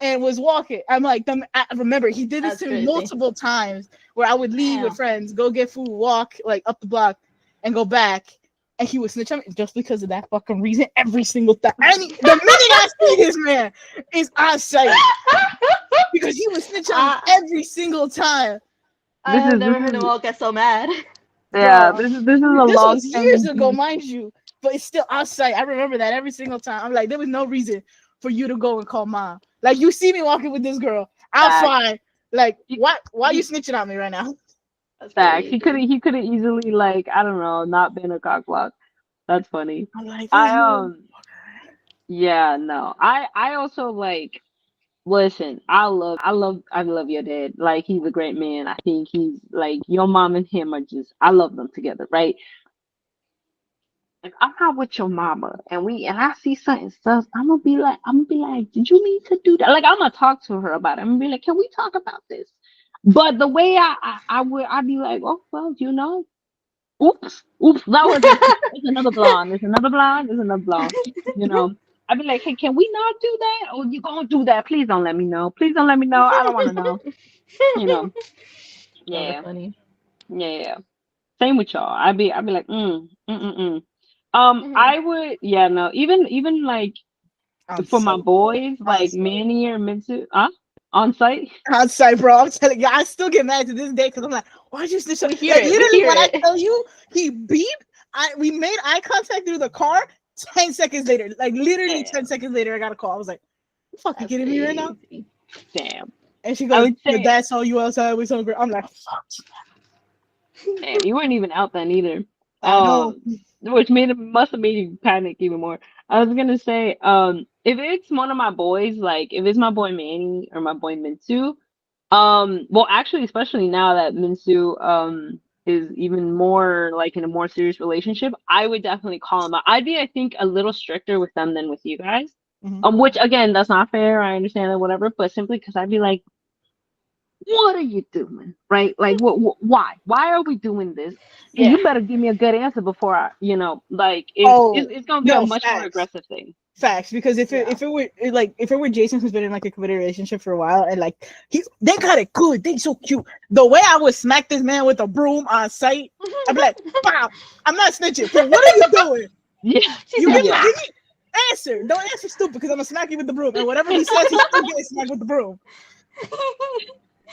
and was walking. I'm like, I remember he did this That's to me crazy. multiple times where I would leave with Damn. friends, go get food, walk like up the block, and go back. And he would snitch on me just because of that fucking reason every single time. The minute I see this man is on sight because he would snitch on me I every single time. I This have is never this heard him is all get so mad. yeah. Bro, This is a this long was years standing ago, beef. mind you, but it's still outside. I remember that every single time. I'm like, there was no reason for you to go and call mom. Like, you see me walking with this girl, I'm Facts. fine. Like, He, why are you he snitching on me right now? That's facts. He could crazy. have he could have easily like I don't know not been a cock block. That's funny. I'm like, this I man. yeah no I also like listen. I love your dad. Like he's a great man. I think he's like your mom and him are just I love them together, right? If I'm not with your mama and I see something sus, I'm gonna be like, did you mean to do that? Like I'm gonna talk to her about it. I'm gonna be like, can we talk about this? But the way I'd be like, oh well, oops, that was it. There's another blonde. There's another blonde. There's another blonde. You know, I'd be like, hey, can we not do that? Or you gonna do that? Please don't let me know. Please don't let me know. I don't want to know. You know, Hella yeah, funny. yeah. Same with y'all. I'd be like, mm. Mhm. I would, yeah, no, even like On for my site. boys, On like site. Manny or Mitsu, on site. On site, bro. I'm telling you, I still get mad to this day because I'm like, why'd you snitch on? We hear Like, it. We literally, hear when I it. tell you he beat, we made eye contact through the car. 10 seconds later, like literally 10 seconds later, I got a call. I was like, "You fucking That's kidding me right now?" crazy. Damn. And she I goes, would "Your say, dad saw you outside with some girl." I'm like, "Fuck." damn, you weren't even out then either. I know. Which must have made you panic even more. I was gonna say, if it's one of my boys, like if it's my boy Manny or my boy Minsu, well, actually, especially now that Minsu, is even more like in a more serious relationship, I would definitely call him out. I'd be, I think, a little stricter with them than with you guys. Mhm. Which again, that's not fair. I understand that, whatever. But simply because I'd be like, what are you doing? Right? Like, why? Why are we doing this? And Yeah. you better give me a good answer before like, Oh it's gonna be a no, much more facts. aggressive thing. Facts, because Yeah. if it were Jason, who's been in like a committed relationship for a while, and like they got it good, they so cute. The way I would smack this man with a broom on sight, I'd be like, "Wow, I'm not snitching, but what are you doing? Yeah, She You said, yeah, give me answer. Don't answer stupid, because I'm gonna smack you with the broom." And whatever he says, he's still getting smacked with the broom.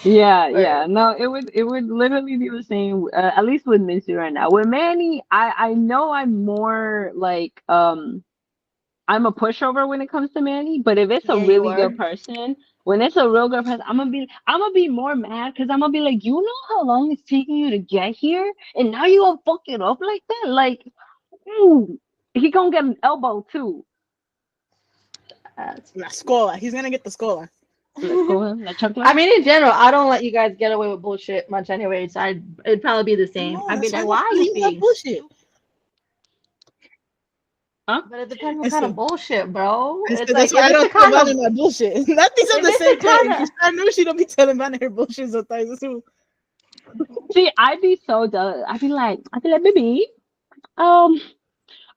yeah, yeah. Word. No, it would literally be the same. At least with Minsu right now. With Manny, I know I'm more like I'm a pushover when it comes to Manny, but if it's a Yeah, you really are. good person, when it's a real good person, I'm gonna be more mad because I'm gonna be like, you know how long it's taking you to get here, and now you gonna fuck it up like that? Like, ooh, he gonna get an elbow too. That's La scola. He's gonna get the scola. Let's go, la I chancla. mean, in general, I don't let you guys get away with bullshit much anyway, so it'd probably be the same. No, I'd be that's why like, I'm why not are gonna you leave that being bullshit. stupid? Huh? But it depends what I kind said, of bullshit, bro. I It's said like, that's why if I it's the don't tell kind Vanna of, my bullshit. Nothing's on if the it's same the kind page. of, I know she don't be telling Vanna her bullshit sometimes too. See, I'd be so jealous. I'd be like, baby, um,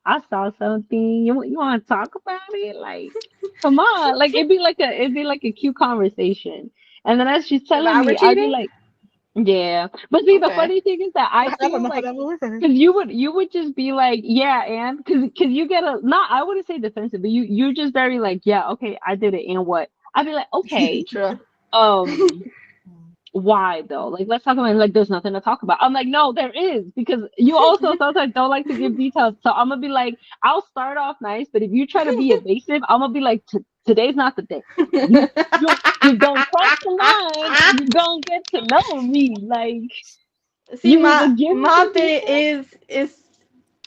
I saw something. You want to talk about it? Like, come on. Like, it'd be like a cute conversation. And then as she's if telling I were me, I'd be cheating, like, yeah. But see, the okay. funny thing is that I I don't feel know how like, that will work for her. because you would just be like, yeah, and because you get a not, I wouldn't say defensive, but you're just very like, yeah, okay, I did it, and what? I'd be like, okay, True. um. Why though? Like, let's talk about it. Like, there's nothing to talk about. I'm like, no, there is, because you also sometimes don't like to give details. So I'm gonna be like, I'll start off nice, but if you try to be evasive, I'm gonna be like, today's not the day. You don't cross the line. You gonna get to know me. Like, See, you my either give me my the thing details. is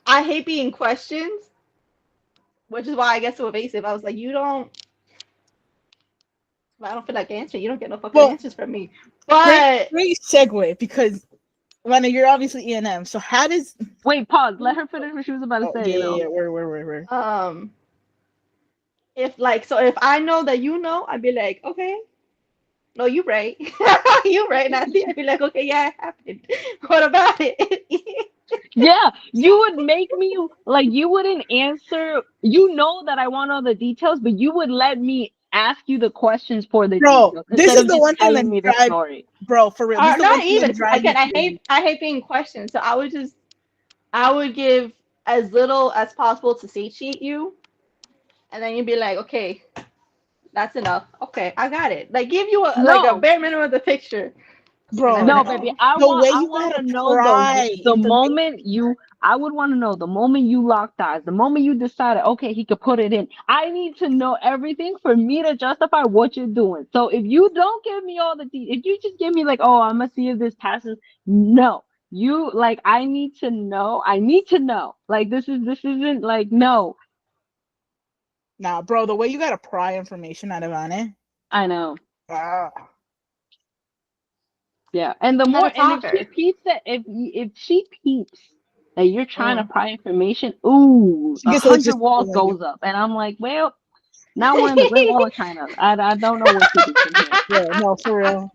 I hate being questioned, which is why I get so evasive. I was like, you don't. I don't feel like answering. You don't get no fucking Well, answers from me. great, But great segue, because Vanna, you're obviously E&M. So how does? Wait, pause. Let her finish what she was about to Oh say. yeah, You yeah, know. yeah. Where? if like so if I know that you know, I'd be like, okay, no, you right. You right, Nancy. I'd be like, okay, yeah, it happened. What about it? Yeah, you would make me like, you wouldn't answer. You know that I want all the details, but you would let me ask you the questions for the Bro, details this instead is of the just one thing that telling me the drives. story. Bro, for real, this Or is the one not thing that even. drives me Again, crazy. I hate being questioned. So I would give as little as possible to satiate you, and then you'd be like, okay, that's enough. Okay, I got it. Like give you a No, bare minimum of the picture, and I'd be Bro, no, like, baby. oh, I the want way I you want gotta to know pry the information. moment you. I would want to know the moment you locked eyes, the moment you decided, okay, he could put it in. I need to know everything for me to justify what you're doing. So if you don't give me all the details, if you just give me like, oh, I'm gonna see if this passes. No, you like, I need to know. I need to know. Like, this isn't like, no. Nah, bro, the way you gotta pry information out of Anne. I know. Ah. Yeah, and the I'm not more, a and if she talker. peeps that, if she peeps that you're trying to Mm. pry information, ooh, She a gets hundred walls logistical on you. goes up, and I'm like, well, now we're in the Great Wall of China. I don't know what to do from here. Yeah, no, for real.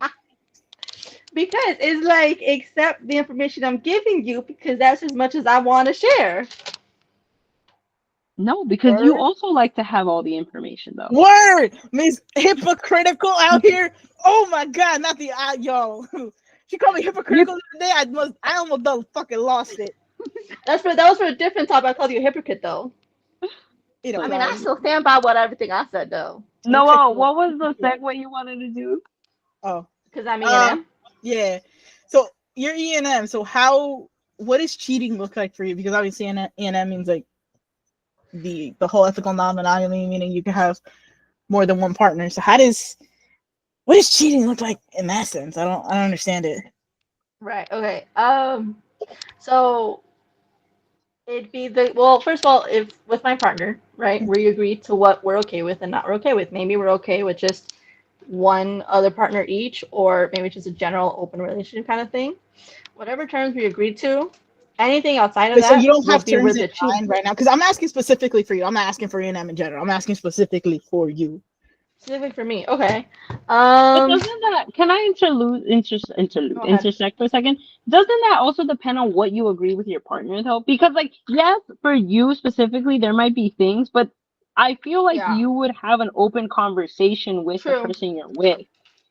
Because it's like accept the information I'm giving you because that's as much as I want to share. No, because you Word. also like to have all the information, though. Word! Miss hypocritical out here. Oh my god, not the yo. She called me You, hypocritical the other day. I almost done fucking lost it. That was for a different topic. I called you a hypocrite though. You know, I mean, I sorry. still stand by what everything I said though. Noah, what was the segue you wanted to do? Oh. Because I'm E&M. Yeah. So you're E&M. So how what does cheating look like for you? Because obviously ENM means like the whole ethical non-monogamy, meaning you can have more than one partner. So what does cheating look like in that sense? I don't understand it. Right. Okay. So it'd be well, first of all, if with my partner, right, we agree to what we're okay with and not we're okay with. Maybe we're okay with just one other partner each, or maybe just a general open relationship kind of thing. Whatever terms we agreed to, anything outside of But so you that don't would have be where terms in the cheat. mind right now? Because I'm asking specifically for you. I'm not asking for ENM in general. I'm asking specifically for you. Specific for me. Okay. But doesn't that, can I Go ahead. intersect for a second? Doesn't that also depend on what you agree with your partner though? Because like, yes, for you specifically, there might be things, but I feel like Yeah. you would have an open conversation with the True. person you're with.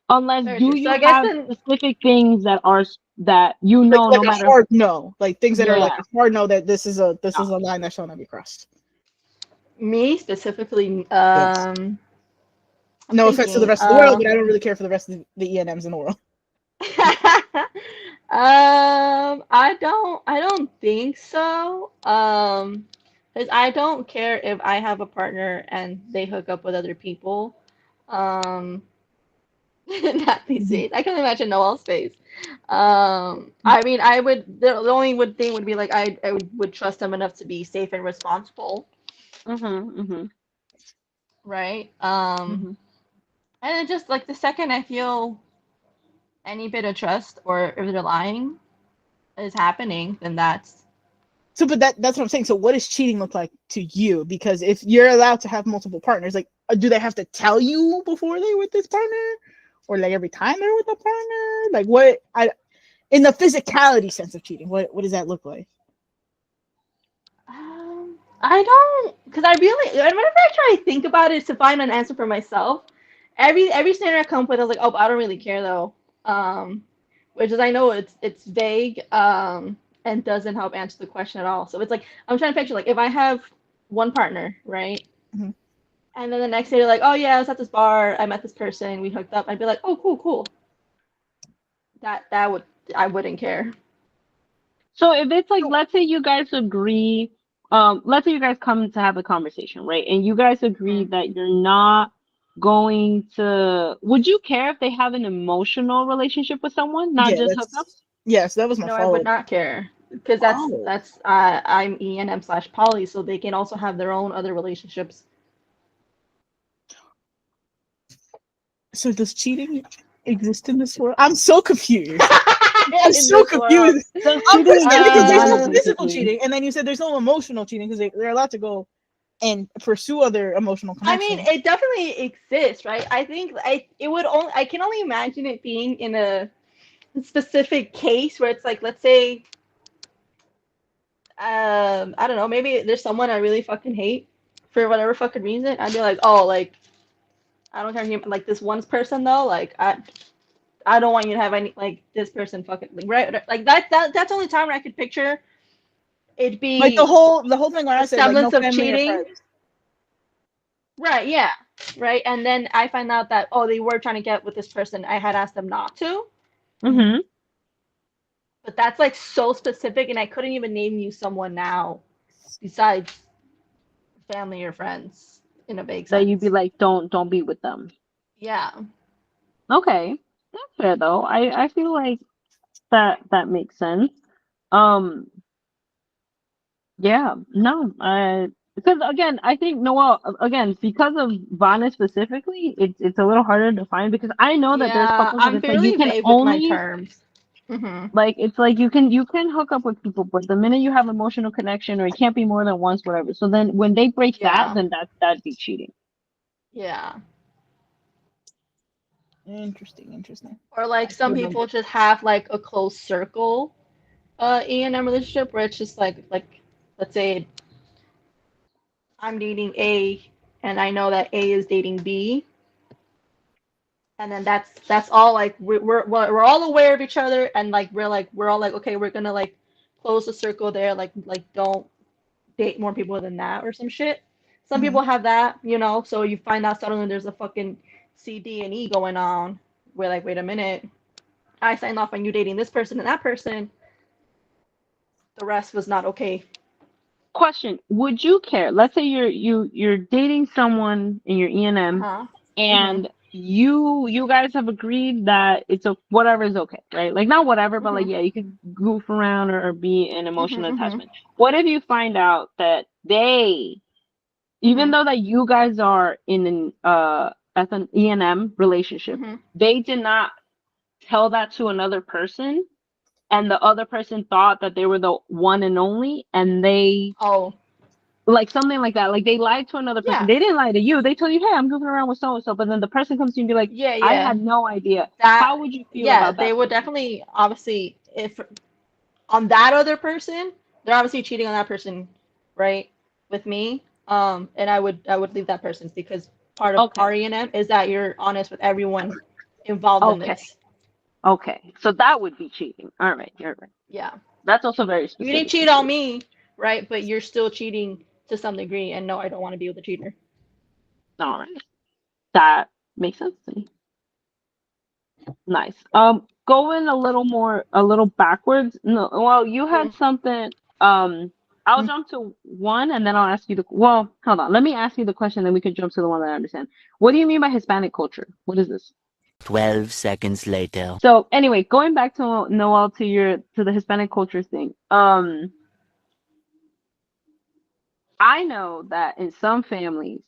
Unless, Very do true. So you I guess have then, specific things that are that you Like know, like no a matter, hard no, like things that are like yeah, a hard no, that this no. is a line that shall not be crossed. me specifically, Yes. I'm No offense to the thinking, rest of the world, but I don't really care for the rest of the ENMs in the world. I don't think so. Because I don't care if I have a partner and they hook up with other people. Um, not these Mhm. days. I can imagine Noel's face. I mean, I would. The only would thing would be like I would trust them enough to be safe and responsible, Mhm, mhm, right? mhm. And then just like the second I feel any bit of trust or if they're lying is happening, then that's So, but that's what I'm saying. So, what does cheating look like to you? Because if you're allowed to have multiple partners, like, do they have to tell you before they're with this partner, or like every time they're with a partner? Like, what I in the physicality sense of cheating, what does that look like? I don't, because I really, whenever I try to think about it to find an answer for myself, every scenario I come up with, I was like, oh, I don't really care though, which is I know it's vague, and doesn't help answer the question at all. So it's like I'm trying to picture like if I have one partner, right, Mhm. and then the next day they're like, oh yeah, I was at this bar, I met this person, we hooked up, I'd be like, oh cool, cool. That would I wouldn't care. So if it's like, So, let's say you guys agree, let's say you guys come to have a conversation, right? And you guys agree Mhm. that you're not going to, would you care if they have an emotional relationship with someone, not yeah, just hookups? that's yes, that was my No, I would follow up. not care because that's Oh, that's I'm ENM slash poly, so they can also have their own other relationships. so does cheating exist in this world? I'm so confused. I'm In so this world. confused. Does I'm cheating pissed exist because in there's no life, Uh, physical basically? cheating, and then you said there's no emotional cheating because they're allowed to go and pursue other emotional I mean, connections. it definitely exists, right? I think I can only imagine it being in a specific case where it's like, let's say, I don't know, maybe there's someone I really fucking hate for whatever fucking reason. I'd be like, oh, like I don't care, like this one person though, like I don't want you to have any like this person fucking like, right, like that's the only time where I could picture it'd Like be the whole thing when the I said like no semblance of family or cheating, friends. right? Yeah, right. And then I find out that oh, they were trying to get with this person. I had asked them not to, Mm-hmm. Mm-hmm. but that's like so specific, and I couldn't even name you someone now besides family or friends in a vague That you'd be sense. like, don't be with them. Yeah, Okay, that's fair though. I feel like that makes sense. Um, yeah, no, because again, I think Noel, again, because of Vana specifically, it's a little harder to find because I know that there's yeah. couples that I'm it's like you fairly can vague with my only, terms. Hmm. like, it's like you can hook up with people, but the minute you have emotional connection, or it can't be more than once, whatever. So then when they break that, Yeah, then that'd be cheating. yeah. Interesting, interesting. Or like I some still don't people get. just have like a close circle E&M relationship where it's just like let's say I'm dating A and I know that A is dating B, and then that's all like we're all aware of each other, and like we're all like okay, we're gonna like close the circle there, like don't date more people than that or some shit. Some Mhm. people have that, so you find out suddenly there's a fucking CD and E going on. We're like, wait a minute, I signed off on you dating this person and that person. the rest was not okay. Question: would you care? Let's say you're dating someone in your E&M, Uh-huh. Mm-hmm. and you guys have agreed that whatever is okay, right? Like not whatever, but like Mm-hmm. yeah, you could goof around or be an Mm-hmm. emotional Mm-hmm. attachment. What if you find out that even Mm-hmm. though that you guys are in an as an E&M relationship, Mm-hmm. they did not tell that to another person, and the other person thought that they were the one and only, and they Oh, like something like that. Like they lied to another person. yeah. They didn't lie to you. They told you, "Hey, I'm goofing around with so and so," but then the person comes to you and be like, Yeah, "I yeah. had no idea." That, How would you feel yeah, about they that would person? definitely, obviously, if on that other person, they're obviously cheating on that person, right? With me. And I would leave that person because part of Okay, REM is that you're honest with everyone involved in okay, this. okay. So that would be cheating. All right, you're right. Yeah. That's also very You didn't specific cheat on situation. me, right? But you're still cheating to some degree, and no, I don't want to be with a cheater. All right, that makes sense to me. Nice. Going a little backwards. No, well, you Mm. had something. I'll jump to one, and then I'll ask you the. Well, hold on. Let me ask you the question, then we could jump to the one that I understand. What do you mean by Hispanic culture? What is this? 12 seconds later. So anyway, going back to Noel to the Hispanic culture thing. I know that in some families,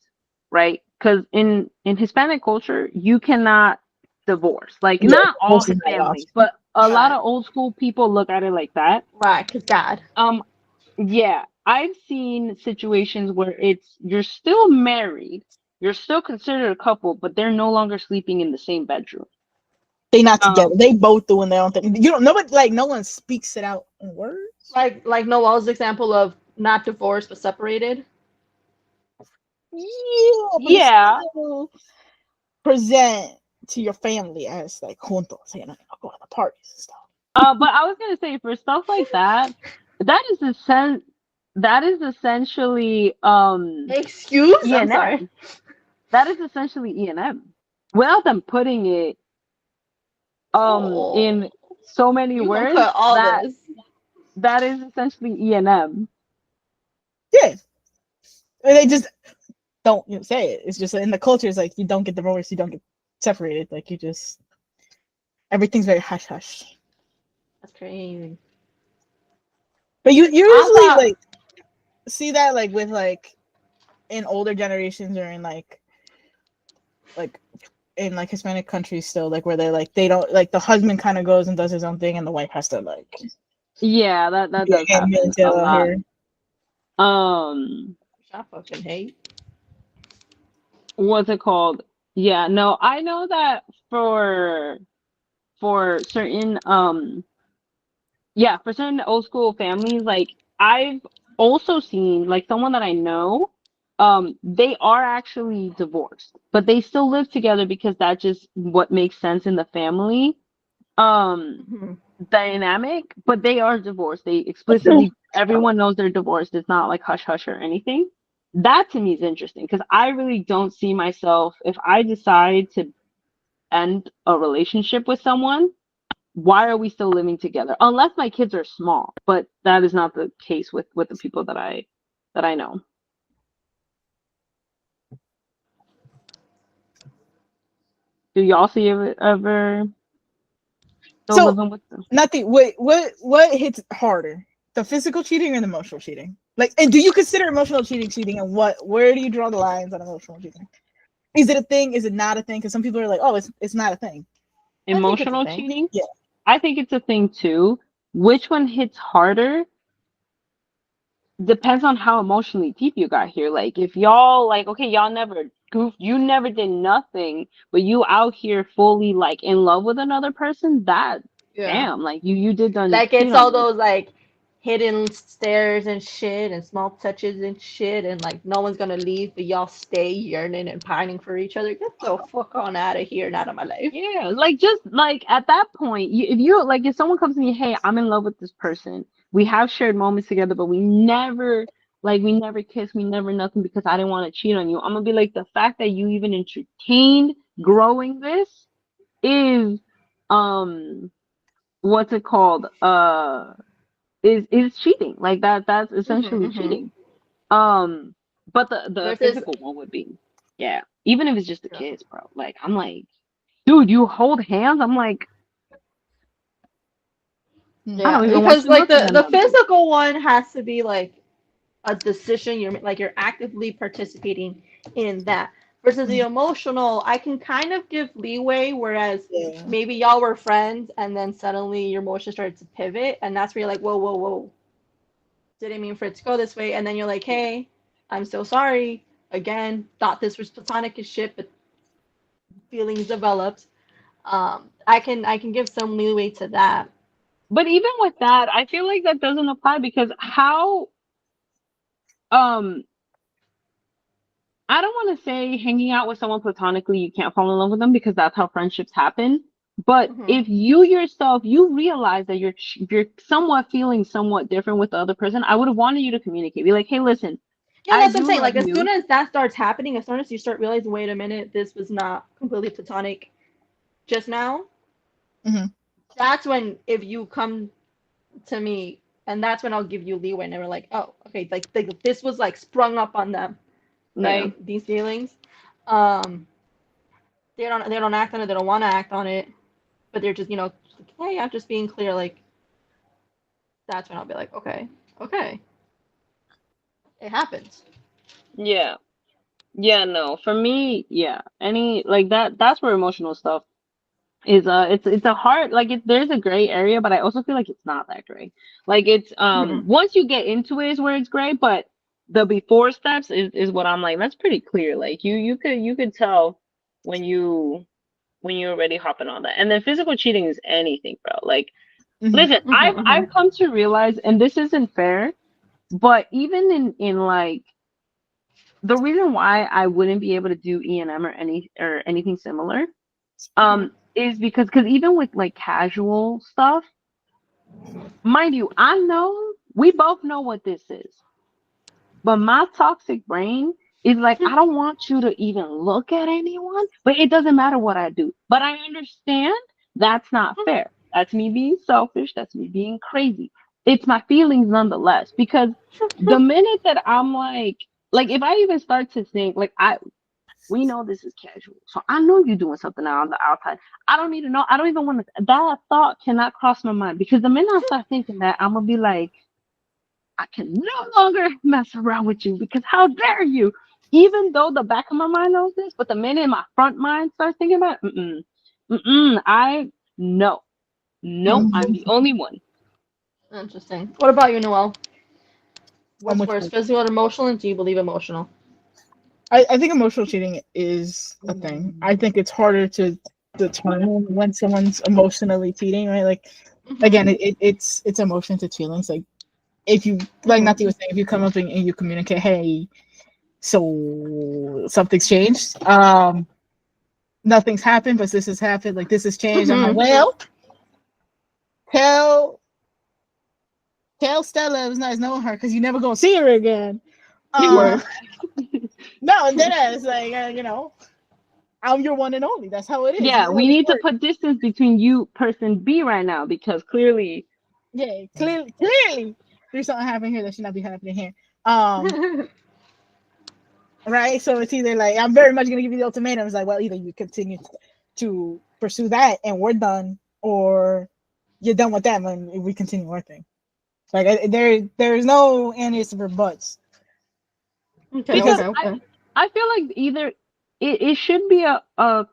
right? Because in Hispanic culture, you cannot divorce. Like Yeah, not all most is not families, option. but a lot Right. of old school people look at it like that. Right, because God. Um, yeah, I've seen situations where you're still married, you're still considered a couple, but they're no longer sleeping in the same bedroom. They not together. Um, They both doing their own thing. You don't nobody like no one speaks it out in words. Like Noel's example of not divorced but separated. Yeah, but it's yeah, still present to your family as like juntos, you know, go to the parties and stuff. but I was gonna say for stuff like that, that is that is essentially Excuse? I'm sorry. E&M. That is essentially E&M. Without them putting it Oh, in so many you gonna words, put all this? that is essentially E&M. Yeah, and they just don't say it. It's just in the culture. It's like you don't get divorced, you don't get separated. Like you just everything's very hush hush. That's crazy. But you I usually thought. like see that like with like in older generations or in like in like Hispanic countries still like where they don't like the husband kind of goes and does his own thing and the wife has to like Yeah, that be does a hand happen a tail out lot. here. Um, I fucking hate. what's it called? Yeah, no, I know that for certain yeah, for certain old school families, like I've also seen like someone that I know, they are actually divorced, but they still live together because that's just what makes sense in the family Mhm. dynamic, but they are divorced. They explicitly everyone knows they're divorced. It's not like hush hush or anything. That to me is interesting because I really don't see myself if I decide to end a relationship with someone, why are we still living together? Unless my kids are small, but that is not the case with the people that I know. Do y'all see ever still So living with them? nothing. Wait, what hits harder, the physical cheating or the emotional cheating? Like, and do you consider emotional cheating? And where do you draw the lines on emotional cheating? Is it a thing? Is it not a thing? Because some people are like, oh, it's not a thing. I think it's a Emotional thing. cheating? Yeah. I think it's a thing too. Which one hits harder depends on how emotionally deep you got here. Like if y'all like okay, y'all never goofed, you never did nothing, but you out here fully like in love with another person, that Yeah. damn, like you did done Like cheat it's all on me. those like hidden stares and shit and small touches and shit and like no one's gonna leave but y'all stay yearning and pining for each other. Get the fuck on out of here and out of my life. Yeah, like just like at that point, if you like if someone comes to me, hey, I'm in love with this person. We have shared moments together, but we never kissed, we never nothing because I didn't want to cheat on you. I'm gonna be like the fact that you even entertained growing this is um what's it called? is cheating. Like that's essentially Mm-hmm. cheating. But the Versus, physical one would be, yeah. Even if it's just the yeah, kids, bro. Like I'm like, dude, you hold hands. I'm like, I yeah, don't even want because you like looking the at the them. physical one has to be like a decision you're actively participating in that. Versus the emotional, I can kind of give leeway, whereas Yeah. maybe y'all were friends and then suddenly your emotion started to pivot, and that's where you're like, whoa, whoa, whoa, didn't mean for it to go this way, and then you're like, Yeah. hey, I'm so sorry. Again, thought this was platonic as shit, but feelings developed. I can give some leeway to that. But even with that, I feel like that doesn't apply because how um I don't want to say hanging out with someone platonically, you can't fall in love with them because that's how friendships happen. But Hmm. if you yourself, you realize that you're somewhat feeling somewhat different with the other person, I would have wanted you to communicate. Be like, hey, listen, Yeah, I that's what I'm do saying. love Like as soon you. as that starts happening, as soon as you start realizing, wait a minute, this was not completely platonic just now, Hmm. that's when if you come to me, and that's when I'll give you leeway, and we're like, oh, okay, like this was like sprung up on them, Yeah. right? These feelings, um, they don't act on it, they don't want to act on it, but they're just just like, hey, I'm just being clear. Like that's when I'll be like, okay, okay, it happens. Yeah. Yeah, no. For me, yeah. Any like that's where emotional stuff is it's a hard like there's a gray area, but I also feel like it's not that gray. Like it's Mhm. once you get into it is where it's gray, but the before steps is what I'm like, that's pretty clear. Like you could tell when you're already hopping on that. And then physical cheating is anything, bro. Like Hmm. listen, Mhm. I've Mhm. come to realize, and this isn't fair, but even in like the reason why I wouldn't be able to do E&M or anything similar Mhm. is because even with like casual stuff, mind you, I know we both know what this is, but my toxic brain is like, I don't want you to even look at anyone, but it doesn't matter what I do. But I understand that's not fair. That's me being selfish. That's me being crazy. It's my feelings nonetheless, because the minute that I'm like if I even start to think like we know this is casual. So I know you're doing something out on the outside. I don't need to know. I don't even want to. That thought cannot cross my mind because the minute I start thinking that, I'm going to be like, I can no longer mess around with you because how dare you? Even though the back of my mind knows this, but the minute my front mind starts thinking about it, no, no, I'm the only one. Interesting. What about you, Noel? On What's which worse, part? physical or emotional? And do you believe emotional? I think emotional cheating is a thing. I think it's harder to determine when someone's emotionally cheating, right? Like Mhm. again, it's emotions, it's feelings. Like if you like Mhm. Natty was saying, if you come up and you communicate, hey, so something's changed. Nothing's happened, but this has happened. Like this has changed. I'm like, Mhm. well, tell tell Stella it was nice knowing her because you never gonna see her again. Word. No, and then it's like I'm your one and only. That's how it is. This Yeah, is how we this need to works. put distance between you, person B, right now because clearly, Yeah, clearly, there's something happening here that should not be happening here. Um, right. So it's either like I'm very much gonna give you the ultimatum. It's like, well, either you continue to pursue that and we're done, or you're done with that and we continue working. Like there's no answer for buts Okay. because because Okay. Okay. I feel like either it should be a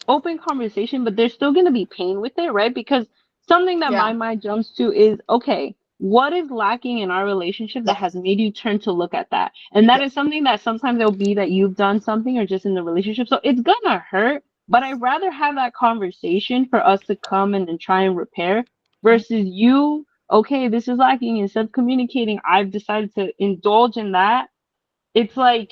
open conversation, but there's still going to be pain with it, right? Because something that my Yeah. mind jumps to is, okay, what is lacking in our relationship that yes, has made you turn to look at that? And that is yes. something that sometimes it'll be that you've done something or just in the relationship. So it's gonna hurt, but I'd rather have that conversation for us to come and try and repair versus you, okay, this is lacking. Instead of communicating, I've decided to indulge in that. It's like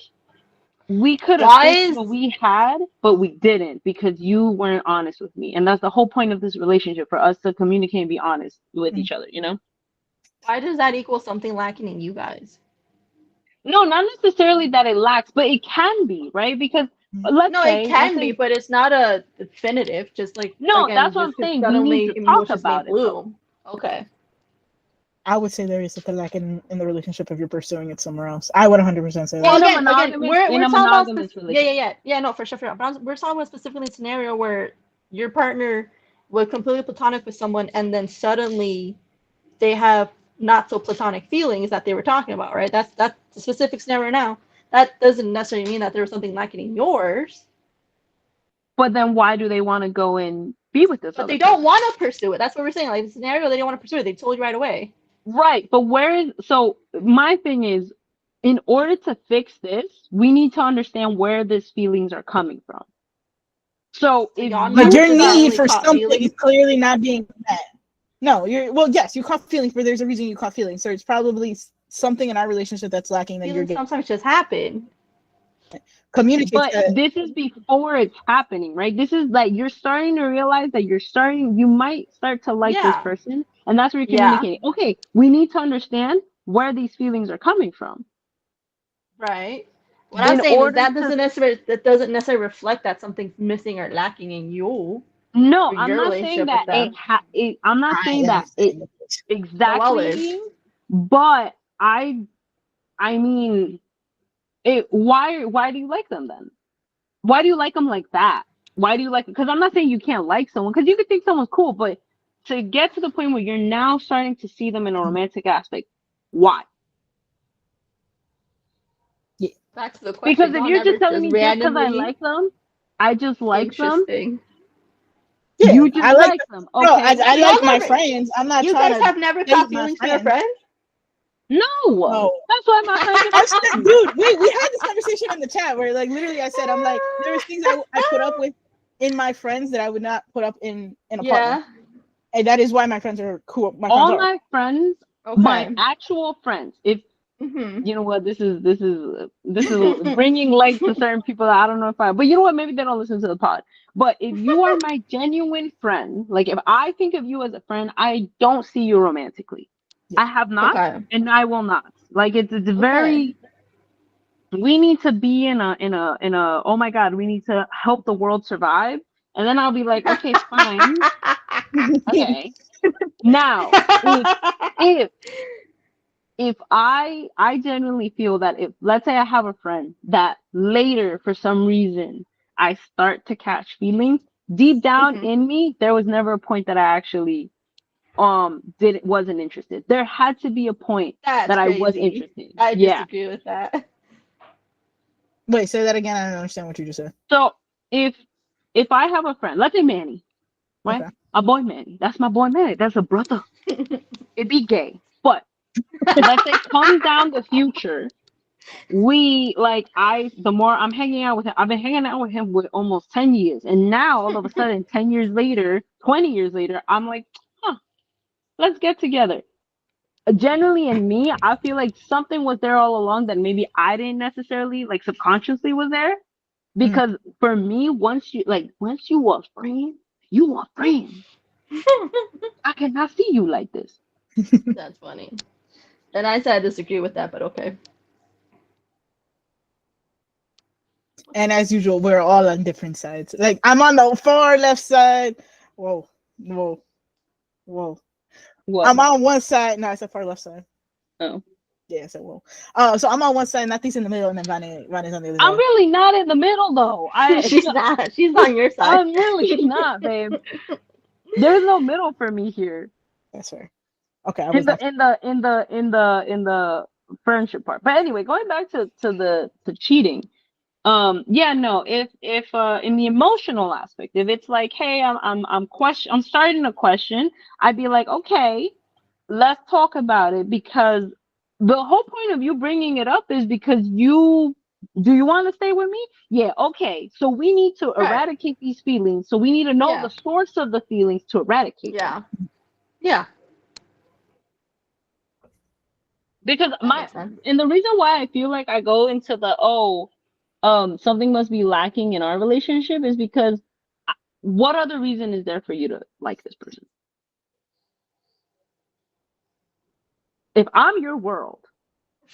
we could have fixed Why what we had, but we didn't because you weren't honest with me. And that's the whole point of this relationship for us to communicate and be honest with Mm. each other, you know? does that equal something lacking in you guys? No, not necessarily that it lacks, but it can be, right? Because let's No, it say, let's can be, say, but it's not a definitive. Just like no, again, that's what just I'm because saying. We need suddenly to talk emotions may about it though. bloom. Okay. I would say there is something lacking in the relationship if you're pursuing it somewhere else. I would 100% say Well, that. again, we're in a talking about monogamous yeah, relationship. no, for sure, for sure. But we're talking about specifically a scenario where your partner was completely platonic with someone, and then suddenly they have not so platonic feelings that they were talking about, right? That's the specific scenario now. That doesn't necessarily mean that there was something lacking in yours, But then why do they want to go and be with this but other they person? don't want to pursue it. That's what we're saying. Like the scenario, they don't want to pursue it. They told you right away. Right. But where is so my thing is, in order to fix this, we need to understand where these feelings are coming from. So So if y'all Like you your start, need necessarily for caught something is feelings. clearly not being met. No, well, yes, you caught feelings, but there's a reason you caught feelings. So it's probably something in our relationship that's lacking that you're Feelings getting. sometimes just happen. Communicate but that. this is before it's happening, right? This is like you're starting to realize that you might start to like this Yeah, person, and that's where you're yeah, communicating. Okay, we need to understand where these feelings are coming from right. What I'm in saying is order to. that doesn't necessarily reflect that something's missing or lacking in you No, or I'm your not saying relationship with that them. I'm not I saying that it am. So well exactly is. is, but I mean, why do you like them then? Why do you like them like that? Why do you like? Because I'm not saying you can't like someone, because you could think someone's cool, but to get to the point where you're now starting to see them in a romantic aspect, why? Yeah. Back to the Because question, if y'all you're never just telling just me just because I randomly like them, I just like them, interesting. Yeah, you just I like like them, bro. I, okay? I Y'all like my never friends. I'm not you trying guys to have never date caught my feelings for your friends. friends? No, No. that's why my friendship I is said, fun. dude, we had this conversation in the chat where like literally I said I'm like there was things I put up with in my friends that I would not put up in a partner, Yeah. and that is why my friends are cool. My friends All are. my friends, my Okay. actual friends, if Mhm. you know what, this is bringing light to certain people that I don't know if I, but you know what, maybe they don't listen to the pod. But if you are my genuine friend, like if I think of you as a friend, I don't see you romantically. Yeah. I have not, Okay. and I will not. Like it's Okay. very. We need to be in a. Oh my God, we need to help the world survive, and then I'll be like, okay, fine, okay. Now, if if I genuinely feel that if let's say I have a friend that later for some reason I start to catch feelings, deep down Mhm. in me there was never a point that I actually wasn't interested. There had to be a point That's that I was crazy. interested. I Yeah. disagree with that. Wait, say that again. I don't understand what you just said. So if if I have a friend, let's say Manny, right? Okay. A boy Manny. That's my boy Manny. That's a brother. It be gay. But let's say come down the future, we like the more I'm hanging out with him, I've been hanging out with him with almost 10 years, and now all of a sudden 10 years later, 20 years later, I'm like, huh, let's get together. Generally in me, I feel like something was there all along that maybe I didn't necessarily like subconsciously was there, Mm. because for me, once you are friend, you are friend. I cannot see you like this. That's funny. And I said I disagree with that, but okay. And as usual, we're all on different sides. Like I'm on the far left side. Whoa, whoa, whoa. What? I'm on one side. No, I said far left side. Oh. Yeah, I said whoa. So I'm on one side, Nothing's in the middle, and then Vane is on the other I'm side. really not in the middle though. She's not. She's on your side. I'm really not, babe. There's no middle for me here. That's fair. Okay, I In was the not. in the in the in the in the friendship part. But anyway, going back to cheating. Yeah, no, if in the emotional aspect, if it's like, hey, I'm starting a question, I'd be like, okay, let's talk about it, because the whole point of you bringing it up is because you want to stay with me? Yeah, okay. So we need to Right. eradicate these feelings. So we need to know Yeah. the source of the feelings to eradicate them. Yeah. Yeah. Because That makes sense. and the reason why I feel like I go into the something must be lacking in our relationship is because what other reason is there for you to like this person? If I'm your world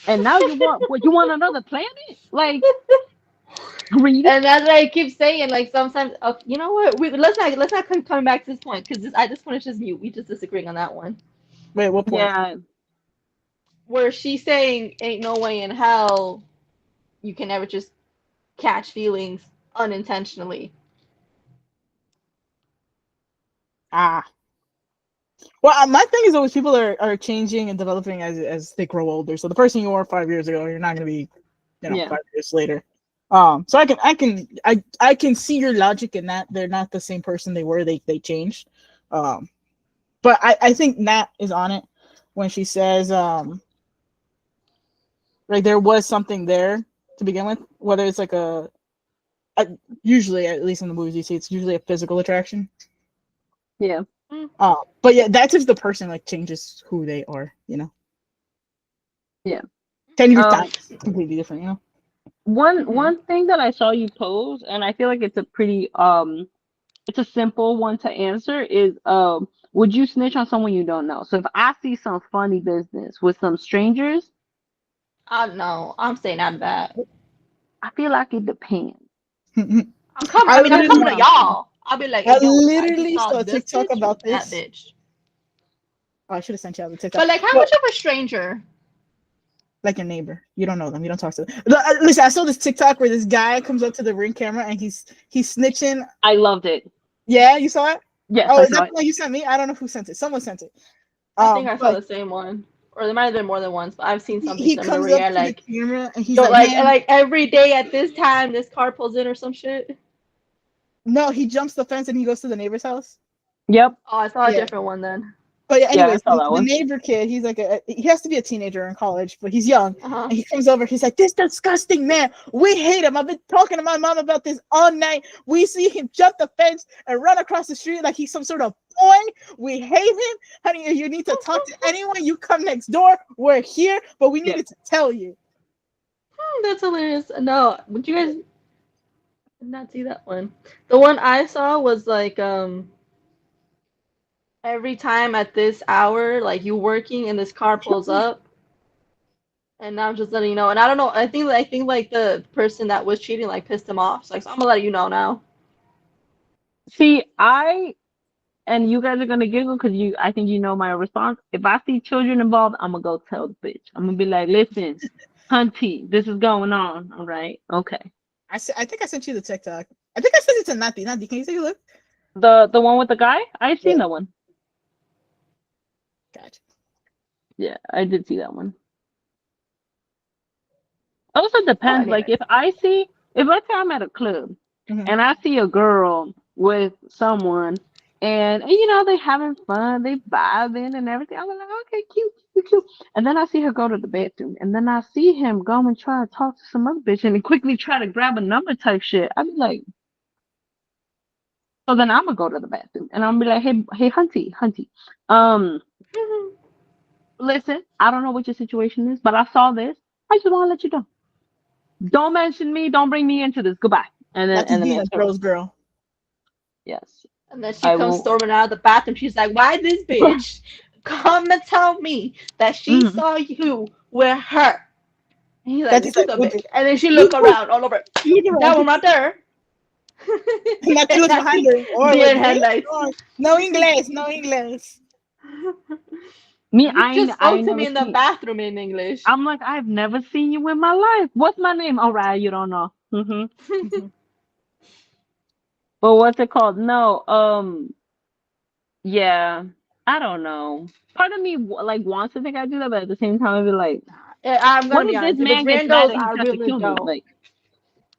and now you want another planet? Like greedy? And that's what I keep saying. Like sometimes, you know what? Let's not come back to this point because this point is just mute. We just disagreeing on that one. Wait, what point? Yeah. where she's saying, "Ain't no way in hell you can ever just catch feelings unintentionally." Ah. Well, my thing is always people are changing and developing as they grow older. So the person you were 5 years ago, you're not gonna be, Yeah. 5 years later. So I can see your logic in that they're not the same person they were. They changed. But I think Nat is on it when she says like there was something there to begin with, whether it's like usually, at least in the movies you see, it's usually a physical attraction. Yeah. But yeah, that's if the person like changes who they are, Yeah. 10 years time is completely different. One thing that I saw you pose, and I feel like it's a pretty it's a simple one to answer, is would you snitch on someone you don't know? So if I see some funny business with some strangers, I don't know. I'm staying out of that. I feel like it depends. I'm coming. I I mean, I'm coming to literally, y'all. I'll be like, I "Hey, yo, I just literally saw saw a this TikTok bitch with about that this. bitch." Oh, I should have sent you out the TikTok. But like, how No, much of a stranger? like your neighbor. You don't know them. You don't talk to them. Listen, I saw this TikTok where this guy comes up to the Ring camera and he's snitching. I loved it. Yeah, you saw it? Yes, Oh, I is saw that it. the one you sent me? I don't know who sent it. Someone sent it. I think I saw But the same one, or there might have been more than once. But I've seen something he similar comes where up yeah, to the like, camera and he's yo, like, man, like every day at this time, this car pulls in or some shit. no, he jumps the fence and he goes to the neighbor's house. Yep. Oh, I saw a Yeah. different one then. But yeah, Yeah, I anyways, saw that the one. neighbor kid, he's like he has to be a teenager in college, but he's young. Uh-huh. And he comes over, he's like, this disgusting man. We hate him. I've been talking to my mom about this all night. We see him jump the fence and run across the street like he's some sort of boy. We hate him. Honey, you need to talk to anyone. You come next door. We're here, but we Yeah. needed to tell you. That's hilarious. No, would you guys not see that one? The one I saw was like every time at this hour, like you working and this car pulls up, and I'm just letting you know. And I don't know. I think like the person that was cheating like pissed him off. So I'm gonna let you know now. See, and you guys are gonna giggle because I think you know my response. If I see children involved, I'm gonna go tell the bitch. I'm gonna be like, listen, hunty, this is going on. All right, okay. I think I sent you the TikTok. I think I sent it to Nati. Nati, can you take a look? The one with the guy, I've seen Yeah. that one. Gotcha. Yeah, I did see that one. Also Oh, depends. Like anyway. if let's say I'm at a club Mhm. and I see a girl with someone and they having fun, they vibing and everything. I'm like, okay, cute, cute, cute. And then I see her go to the bathroom, and then I see him go and try to talk to some other bitch and then quickly try to grab a number type shit. I'd be like, so then I'm gonna go to the bathroom and I'm gonna be like, hey, hunty, hunty, um, listen, I don't know what your situation is, but I saw this. I just want to let you know. Don't mention me. Don't bring me into this. Goodbye. And then Nati's and then being a it's her. girl's girl. Yes, And then she I comes will. storming out of the bathroom. She's like, "Why this bitch come and tell me that she Mhm. saw you with her?" And he's like, Nati's "Who's like, the look, bitch?" And then she look, look around all over. look That around. one right there. Nati looks behind her. Or Deer like, in what? headlights. Oh, no English, no English. Me, You just I spoke ain't to me never in the seen. bathroom in English. I'm like, I've never seen you in my life. What's my name? All right, you don't know. Mhm. But what's it called? No. Yeah. I don't know. Part of me like wants to think I do that, but at the same time, I'd be like, I'm what gonna be if this honest. If it's man gets mad Randall's, and he I tries to really kill me? don't. Like,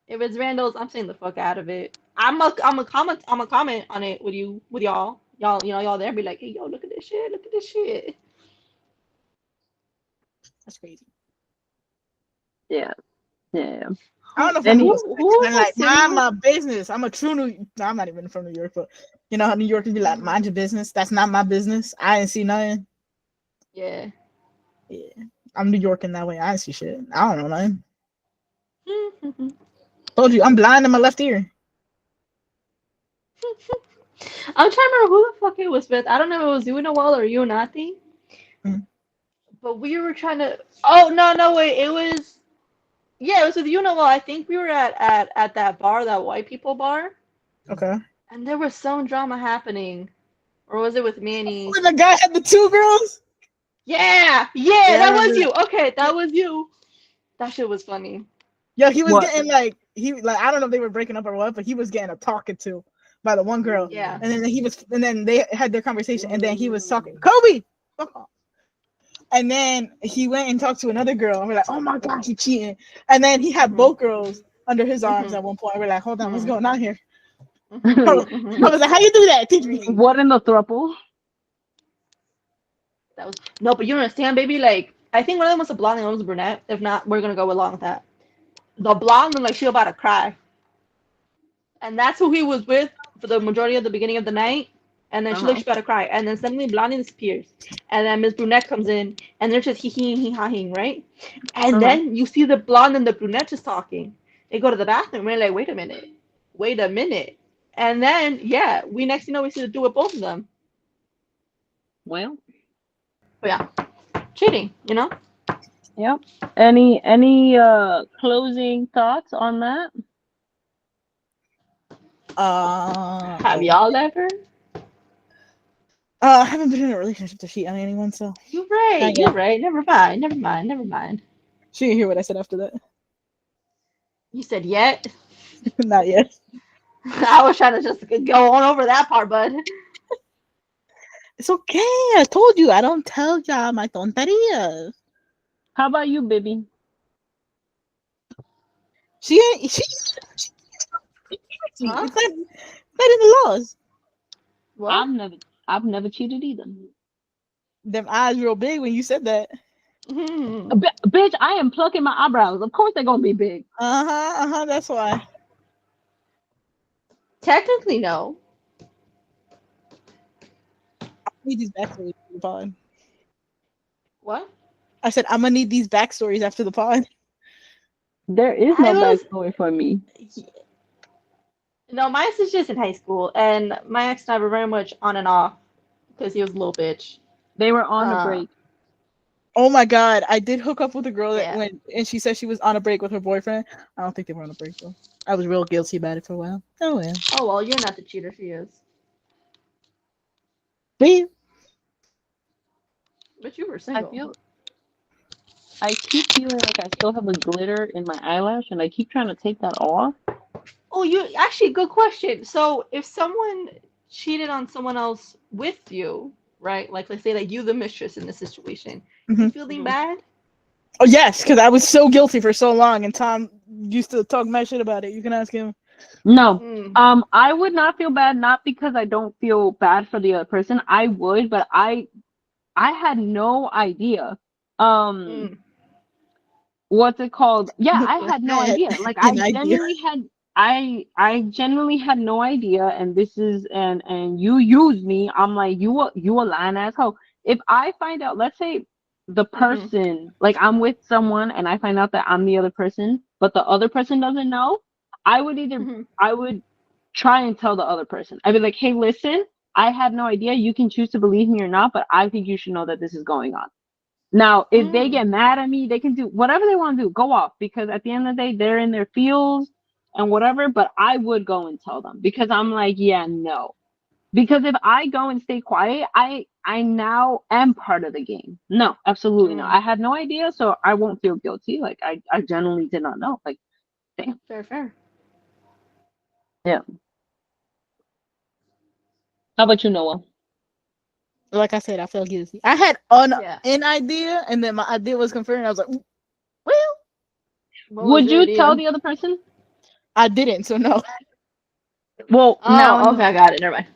If it's Randall's, I'm staying the fuck out of it. I'm a comment on it with y'all. Y'all there be like, "Hey, yo, look at this shit. Look at this shit." That's crazy. yeah, yeah. I don't Who know if I'm Any, supposed to who be in the like, mind city? my business. I'm a true New. No, I'm not even from New York, but you know how New Yorkers be like, mind your business. That's not my business. I ain't see nothing. Yeah. Yeah, I'm New York in that way. I ain't see shit. I don't know nothing. Told you, I'm blind in my left ear. I'm trying to remember who the fuck it was with. I don't know if it was you, Noel, or you, Nati. Mhm. But we were trying to. Oh no, wait. It was. Yeah, it was with you, Noel. I think we were at that bar, that white people bar, Okay. and there was some drama happening. Or was it with Manny? When the guy had the two girls. Yeah, Yeah, I that was remember you. that. Okay, that was you. That shit was funny. Yeah, he was What? getting like I don't know if they were breaking up or what, but he was getting a talking to by the one girl, Yeah. and then they had their conversation, and then he was talking Kobe, fuck off. And then he went and talked to another girl, and we're like, oh my gosh, he cheating. And then he had both girls under his arms at one point. We're like, hold on, what's going on here? I was like, how you do that? Teach me. What in the thruple? That was no, but you don't understand, baby. Like, I think one of them was a blonde and one was a brunette. If not, we're gonna go along with that. The blonde looked like she about to cry, and that's who he was with for the majority of the beginning of the night. And then she looks about to cry, and then suddenly Blondie disappears, and then Miss Brunette comes in, and they're just hee hawing, right? And then you see the blonde and the brunette just talking. They go to the bathroom. We're like, wait a minute, and then yeah, we next you know we see the do with both of them. Well, But yeah, cheating, you know. yep. Any closing thoughts on that? Have y'all ever? I haven't been in a relationship to cheat on anyone, so You're right. Not You're yet. right. Never mind. Never mind. Never mind. she didn't hear what I said after that. You said yet. Not yet. I was trying to just go on over that part, bud. It's okay. I told you I don't tell y'all my tonterías. How about you, baby? She ain't. Huh? It's not in the laws. What? I've never cheated either. Them eyes real big when you said that. Bitch, I am plucking my eyebrows. Of course they're gonna be big. That's why. Technically, no. I need these backstories after the pod. What? I said I'm gonna need these backstories after the pod. There is I no was- backstory for me. No, mine is just in high school, and my ex and I were very much on and off because he was a little bitch. They were on a break. Oh my god, I did hook up with a girl that Yeah. went and she said she was on a break with her boyfriend. I don't think they were on a break though. I was real guilty about it for a while. Oh well. Oh well, you're not the cheater. She is. Me? But you were I single. keep feeling like I still have a glitter in my eyelash, and I keep trying to take that off. Oh, you actually good question. So if someone cheated on someone else with you, right? Like let's say that you the mistress in this situation, you feeling bad? Oh yes, because I was so guilty for so long, and Tom used to talk my shit about it. You can ask him. No. Mm. I would not feel bad, not because I don't feel bad for the other person. I would, but I had no idea. What's it called? Yeah, I had no idea. Like I genuinely had no idea, and this is and you use me. I'm like you a lying asshole. If I find out, let's say the person, like I'm with someone and I find out that I'm the other person, but the other person doesn't know, I would try and tell the other person. I'd be like, hey, listen, I had no idea. You can choose to believe me or not, but I think you should know that this is going on. Now, if they get mad at me, they can do whatever they want to do. Go off, because at the end of the day, they're in their fields and whatever. But I would go and tell them, because I'm like, yeah, no. Because if I go and stay quiet, I now am part of the game. No, absolutely not. I had no idea, so I won't feel guilty. Like I genuinely did not know. Like, damn. Fair. Yeah. How about you, Noah? Like I said, I felt guilty. I had an idea, and then my idea was confirmed. And I was like, well, would you tell the other person? I didn't, so no. Well, now. Okay, I got it. Never mind.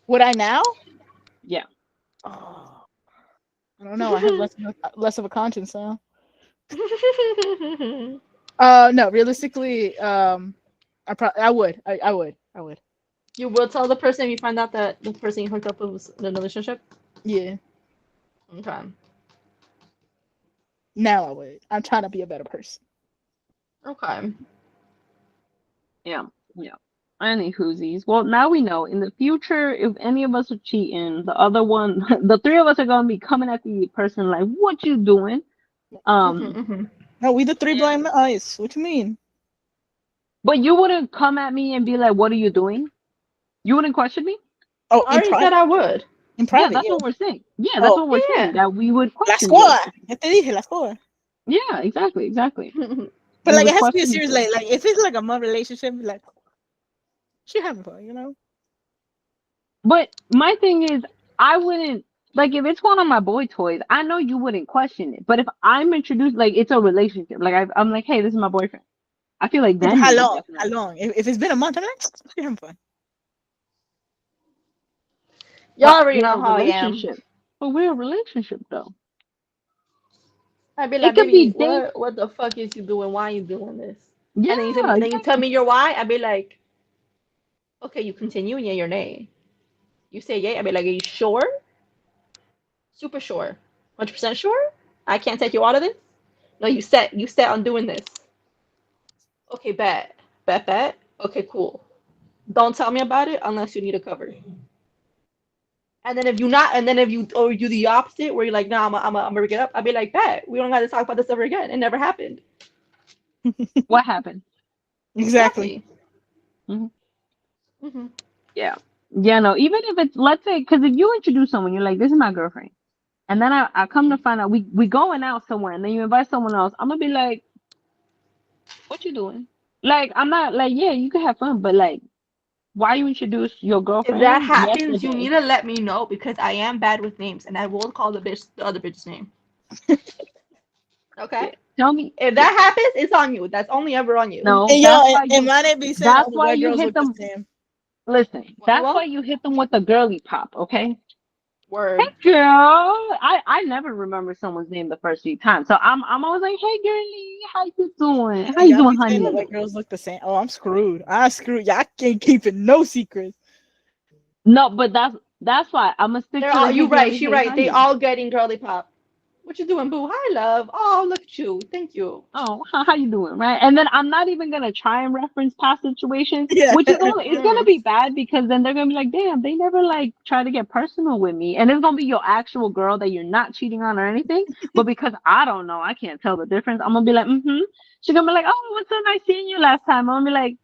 Would I now? Yeah. Oh, I don't know. I have less of a conscience now. No. Realistically, I would. I would. You will tell the person if you find out that the person you hooked up with was in a relationship? Yeah. Okay. Now I would. I'm trying to be a better person. Okay. Yeah. Any whoosies. Well, now we know. In the future, if any of us are cheating, the other one, the three of us are gonna be coming at the person like, "What you doing?" No, we the three blind mice. What you mean? But you wouldn't come at me and be like, "What are you doing?" You wouldn't question me. Oh, I already said I would. In Yeah, private, that's yeah. what we're saying. Yeah, that's Oh, what we're Yeah. saying. That we would la question the escoba. relationship. Ya te dije, la escoba. Yeah, exactly, exactly. But We like, it would has to be a question serious, each other. like if it's like a month relationship, like she having fun, you know? But my thing is, I wouldn't like if it's one of my boy toys. I know you wouldn't question it. But if I'm introduced, like it's a relationship, like I'm like, hey, this is my boyfriend. I feel like Yeah, but then how you would long? How definitely. long? If it's been a month, I'm like, she having fun. Y'all But already we're know a how I am. relationship. But we're a relationship though. I'd be It like, could baby, be date. what the fuck is you doing? Why you doing this? Yeah, And then you tell exactly. me your why. I'd be like, okay, you continue, yeah, your nay. You say yay. I'd be like, are you sure? Super sure. 100% sure? I can't take you out of this? No, you set on doing this. Okay, bet. Bet bet. Okay, cool. Don't tell me about it unless you need a cover. And then if you not, and then if you or you do the opposite, where you're like, nah, I'm gonna get up. I'd be like, bet. We don't got to talk about this ever again. It never happened. What happened? Exactly. Exactly. Hmm. Hmm. Yeah. Yeah, no, even if it's, let's say, because if you introduce someone, you're like, this is my girlfriend. And then I come to find out we going out somewhere and then you invite someone else, I'm gonna be like, what you doing? Like, I'm not like, yeah, you can have fun, but like, why you introduce your If that girlfriend happens, you yesterday? need to let me know because I am bad with names and I will call the other bitch's name. Okay? Yeah. Tell me, If yeah. that happens, it's on you. That's only ever on you. No, And yo, and mine be saying all that's the why white you girls hit look the them. same. Listen, that's why What? you hit them with the girly pop, okay? Hey Word. girl, I never remember someone's name the first few times, so I'm always like, hey girlie, how you doing? How And you y'all doing, be saying the honey? white girls look the same. Oh, I'm screwed. I screwed. Yeah, I can't keep it no secrets. No, but that's why I'm gonna stick They're to the all hey you right, girlie, she hey right. They honey. all getting girly pop. What you doing, boo? Hi, love. Oh, look at you. Thank you. Oh, how you doing, right? And then I'm not even gonna try and reference past situations, Yeah. which is only it's gonna Mm-mm. be bad because then they're gonna be like, damn, they never like try to get personal with me, and it's gonna be your actual girl that you're not cheating on or anything, but because I don't know, I can't tell the difference. I'm gonna be like, mm-hmm. She's gonna be like, oh, it was so nice seeing you last time. I'm gonna be like,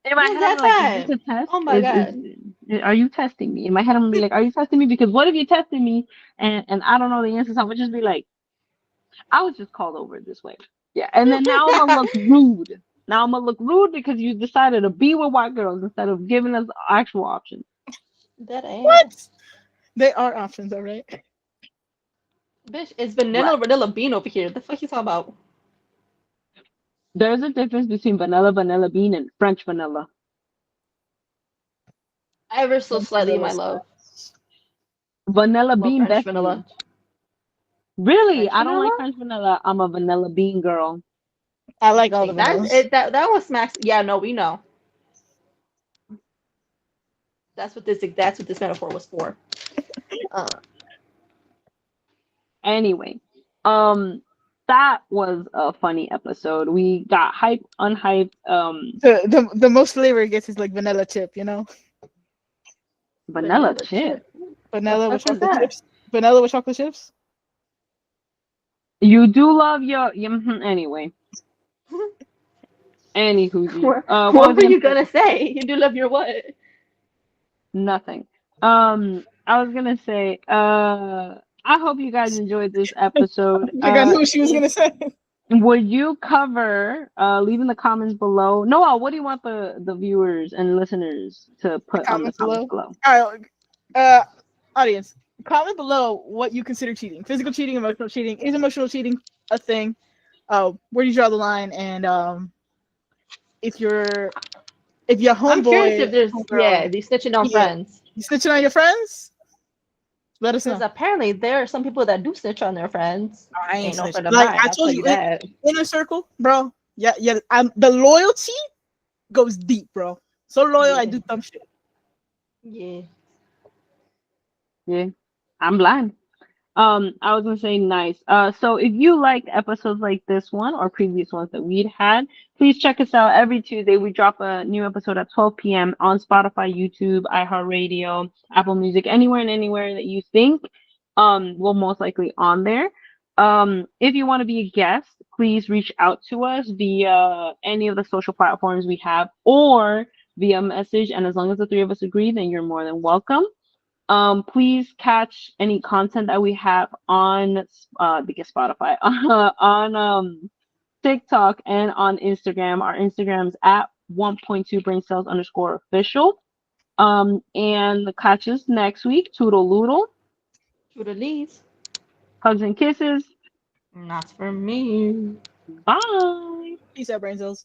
in my Was head, I'm that like, is this time? a test? Oh my god. Are you testing me? In my head, I'm gonna be like, are you testing me? Because what if you tested me and I don't know the answers? I would just be like, I was just called over this way. Yeah, and then now I'm gonna look rude. Now I'm gonna look rude because you decided to be with white girls instead of giving us actual options. That What? ass. They are options, all right. Bitch, it's Right. vanilla bean over here. The fuck you talking about? There's a difference between vanilla bean, and French vanilla. Ever so French slightly, vanilla my love. spice. Vanilla Love bean, French best vanilla. bean. Really, French I don't like vanilla? French vanilla. I'm a vanilla bean girl. I like all the See, that vanillas. it that that one smacks. Yeah, no, we know. That's what this metaphor was for. Uh, Anyway, um, that was a funny episode. We got hype, unhyped. The most flavor it gets is like vanilla chip, you know? Vanilla vanilla chip. chip. The Vanilla with fuck was chocolate that? chips. Vanilla with chocolate chips. You do love your anyway. Anywho, what What was were I gonna you say? gonna say? You do love your what? Nothing. I was gonna say, I hope you guys enjoyed this episode. Like I knew what she was If gonna say. would you cover, leave in the comments below. Noah, what do you want the viewers and listeners to The put on the comments comments below. below? All right, uh, audience, comment below what you consider cheating: physical cheating, emotional cheating. Is emotional cheating a thing? Where do you draw the line? And if you're if your I'm curious homeboy, if there's homegirl, yeah, these snitching on yeah, friends. you snitching on your friends, let us Because know. apparently there are some people that do snitch on their friends. I ain't Ain't no snitching. friend of Like mine, I I'll told tell you, you that. inner circle, bro. Yeah, yeah. The loyalty goes deep, bro. So loyal, I Yeah. do dumb shit. Yeah. Yeah, I'm blind. I was gonna say nice. So if you liked episodes like this one or previous ones that we'd had, please check us out every Tuesday. We drop a new episode at 12 p.m. on Spotify, YouTube, iHeartRadio, Apple Music, anywhere and anywhere that you think. We'll most likely on there. If you want to be a guest, please reach out to us via any of the social platforms we have or via message. And as long as the three of us agree, then you're more than welcome. Please catch any content that we have on Spotify on TikTok and on Instagram. Our Instagram's at 1.2 braincells underscore official. And catch us next week. Toodle Loodle. Toodalese. Hugs and kisses. Not for me. Bye. Peace out, brain cells.